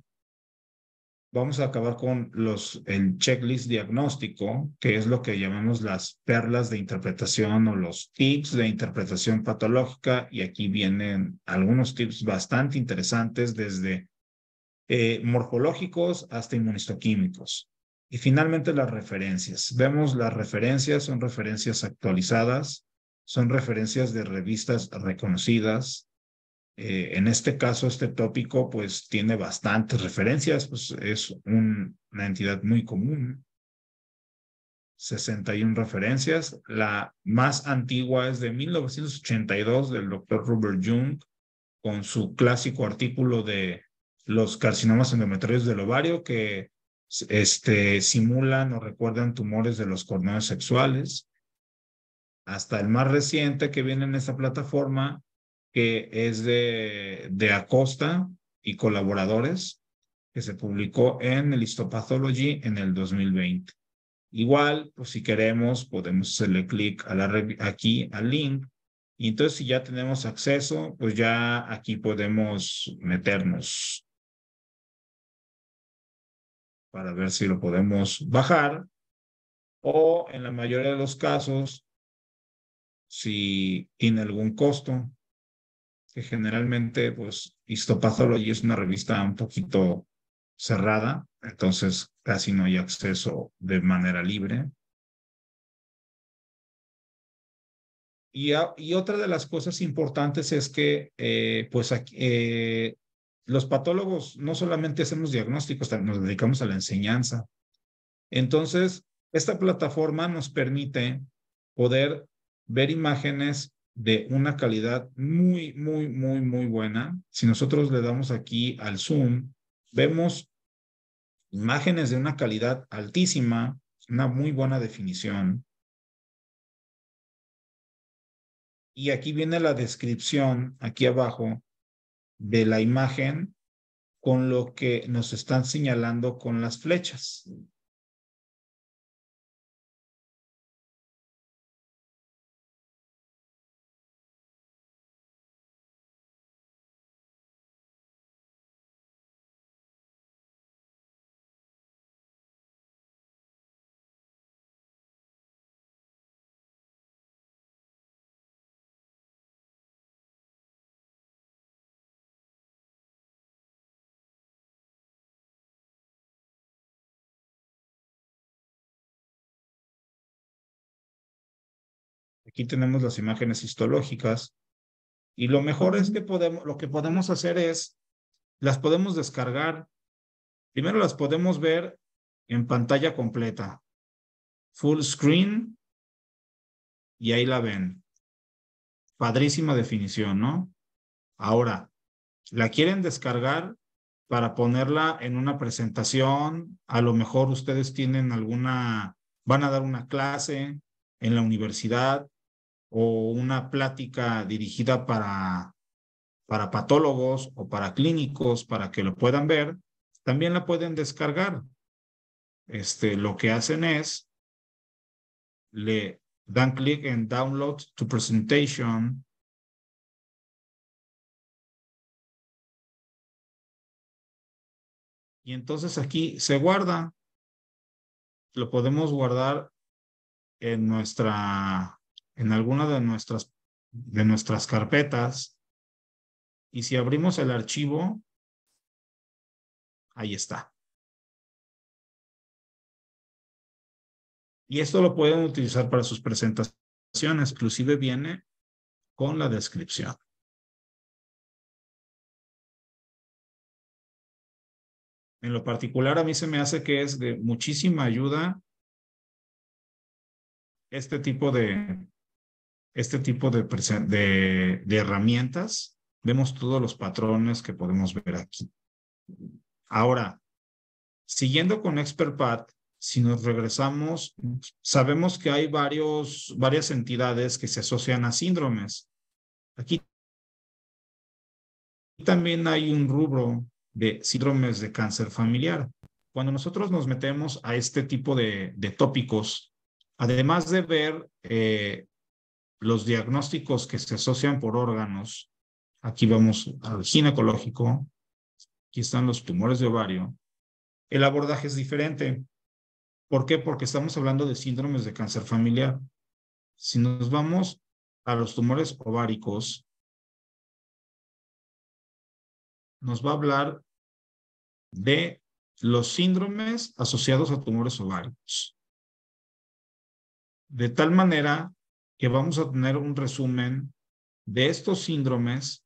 Vamos a acabar con el checklist diagnóstico, que es lo que llamamos las perlas de interpretación o los tips de interpretación patológica. Y aquí vienen algunos tips bastante interesantes, desde morfológicos hasta inmunistoquímicos. Y finalmente las referencias. Vemos las referencias, son referencias actualizadas, son referencias de revistas reconocidas. En este caso, este tópico pues tiene bastantes referencias, pues es una entidad muy común. 61 referencias. La más antigua es de 1982 del doctor Robert Jung, con su clásico artículo de los carcinomas endometriales del ovario que simulan o recuerdan tumores de los corneos sexuales, hasta el más reciente que viene en esta plataforma, que es de Acosta y colaboradores, que se publicó en el Histopathology en el 2020. Igual, pues si queremos, podemos hacerle clic aquí al link. Y entonces, si ya tenemos acceso, pues ya aquí podemos meternos para ver si lo podemos bajar. O en la mayoría de los casos, si tiene algún costo, que generalmente, pues, Histopathology es una revista un poquito cerrada, entonces casi no hay acceso de manera libre. Y otra de las cosas importantes es que, pues, aquí, los patólogos no solamente hacemos diagnósticos, nos dedicamos a la enseñanza. Entonces, esta plataforma nos permite poder ver imágenes de una calidad muy, muy, muy, muy buena. Si nosotros le damos aquí al zoom, vemos imágenes de una calidad altísima, una muy buena definición. Y aquí viene la descripción, aquí abajo, de la imagen con lo que nos están señalando con las flechas. Aquí tenemos las imágenes histológicas y lo mejor es que lo que podemos hacer es, las podemos descargar. Primero las podemos ver en pantalla completa, full screen, y ahí la ven. Padrísima definición, ¿no? Ahora, ¿la quieren descargar para ponerla en una presentación? A lo mejor ustedes tienen van a dar una clase en la universidad o una plática dirigida para patólogos o para clínicos para que lo puedan ver. También la pueden descargar. Lo que hacen es, le Dan clic en Download to Presentation. Y entonces aquí se guarda. Lo podemos guardar en alguna de nuestras carpetas. Y si abrimos el archivo, ahí está. Y esto lo pueden utilizar para sus presentaciones. Inclusive viene con la descripción. En lo particular, a mí se me hace que es de muchísima ayuda este tipo de herramientas. Vemos todos los patrones que podemos ver aquí. Ahora, siguiendo con ExpertPad, si nos regresamos, sabemos que hay varias entidades que se asocian a síndromes. Aquí también hay un rubro de síndromes de cáncer familiar. Cuando nosotros nos metemos a este tipo de tópicos, además de ver los diagnósticos que se asocian por órganos, aquí vamos al ginecológico, aquí están los tumores de ovario, el abordaje es diferente. ¿Por qué? Porque estamos hablando de síndromes de cáncer familiar. Si nos vamos a los tumores ováricos, nos va a hablar de los síndromes asociados a tumores ováricos. De tal manera que vamos a tener un resumen de estos síndromes,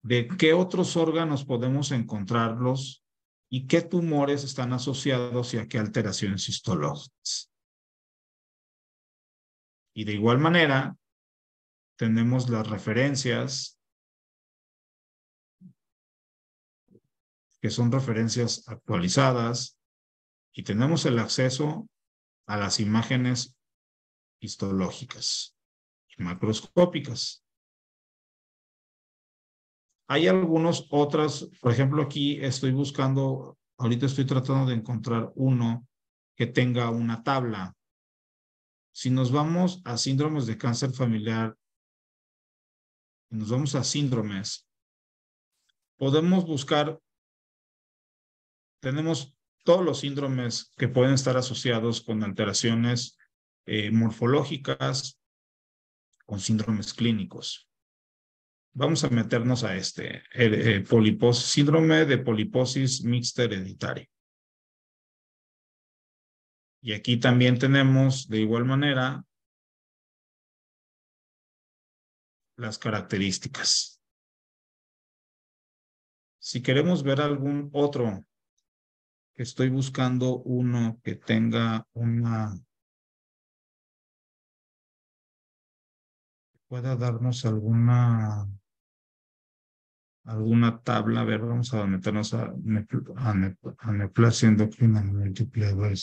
de qué otros órganos podemos encontrarlos y qué tumores están asociados y a qué alteraciones histológicas. Y de igual manera, tenemos las referencias, que son referencias actualizadas, y tenemos el acceso a las imágenes histológicas y macroscópicas. Hay algunos otras, por ejemplo, aquí estoy buscando, ahorita estoy tratando de encontrar uno que tenga una tabla. Si nos vamos a síndromes de cáncer familiar, nos vamos a síndromes, podemos buscar, tenemos todos los síndromes que pueden estar asociados con alteraciones morfológicas, con síndromes clínicos. Vamos a meternos a síndrome de poliposis mixta hereditaria. Y aquí también tenemos, de igual manera, las características. Si queremos ver algún otro, que estoy buscando uno que tenga pueda darnos alguna tabla. A ver, vamos a meternos a neoplasia endocrina múltiple.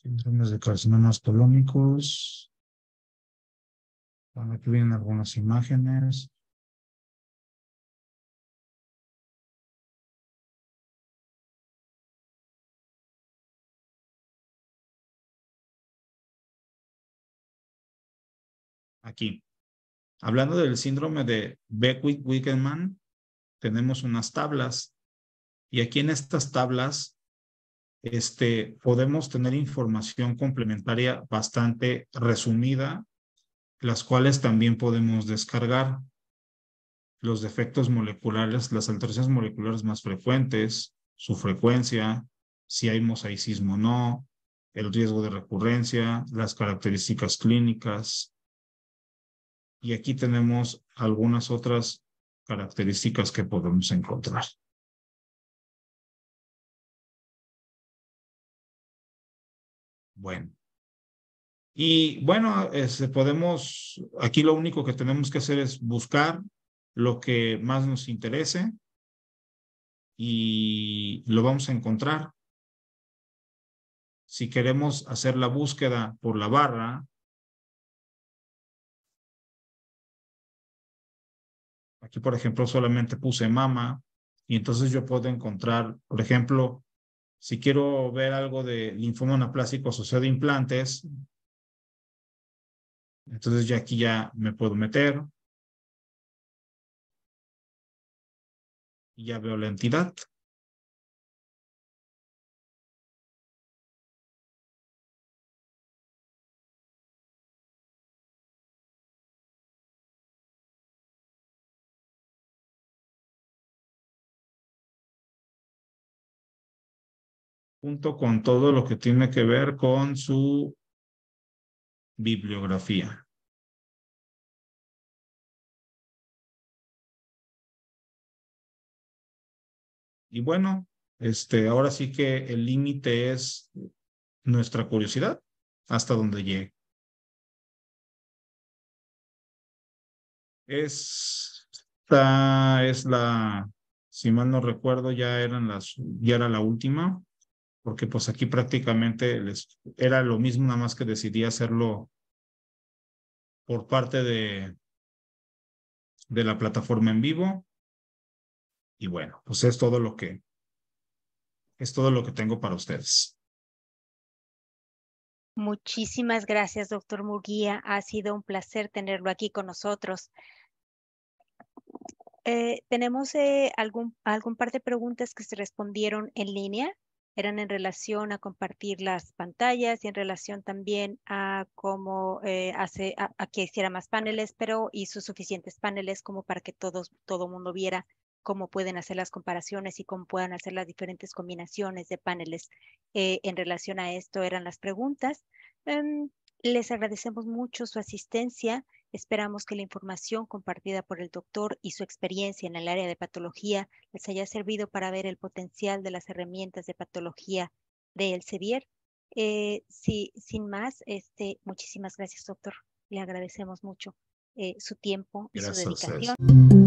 Síndromes de carcinomas colónicos. Bueno, aquí vienen algunas imágenes. Aquí, hablando del síndrome de Beckwith-Wickelmann, tenemos unas tablas. Y aquí en estas tablas podemos tener información complementaria bastante resumida, las cuales también podemos descargar. Los defectos moleculares, las alteraciones moleculares más frecuentes, su frecuencia, si hay mosaicismo o no, el riesgo de recurrencia, las características clínicas. Y aquí tenemos algunas otras características que podemos encontrar. Bueno. Y bueno, aquí lo único que tenemos que hacer es buscar lo que más nos interese y lo vamos a encontrar. Si queremos hacer la búsqueda por la barra, Aquí, por ejemplo, solamente puse mama y entonces yo puedo encontrar, por ejemplo, si quiero ver algo de linfoma anaplásico asociado a implantes, entonces ya aquí ya me puedo meter y ya veo la entidad. Junto con todo lo que tiene que ver con su bibliografía. Y bueno, ahora sí que el límite es nuestra curiosidad hasta donde llegue. Esta es la, si mal no recuerdo, ya era la última, porque pues aquí prácticamente era lo mismo, nada más que decidí hacerlo por parte de la plataforma en vivo. Y bueno, pues es todo lo que tengo para ustedes. Muchísimas gracias, doctor Murguía. Ha sido un placer tenerlo aquí con nosotros. Tenemos algún par de preguntas que se respondieron en línea. Eran en relación a compartir las pantallas y en relación también a cómo a que hiciera más paneles, pero hizo suficientes paneles como para que todo mundo viera cómo pueden hacer las comparaciones y cómo puedan hacer las diferentes combinaciones de paneles. En relación a esto eran las preguntas. Em, Les agradecemos mucho su asistencia. Esperamos que la información compartida por el doctor y su experiencia en el área de patología les haya servido para ver el potencial de las herramientas de patología de Elsevier. Sí, sin más, muchísimas gracias, doctor. Le agradecemos mucho su tiempo y su Gracias a ustedes. dedicación.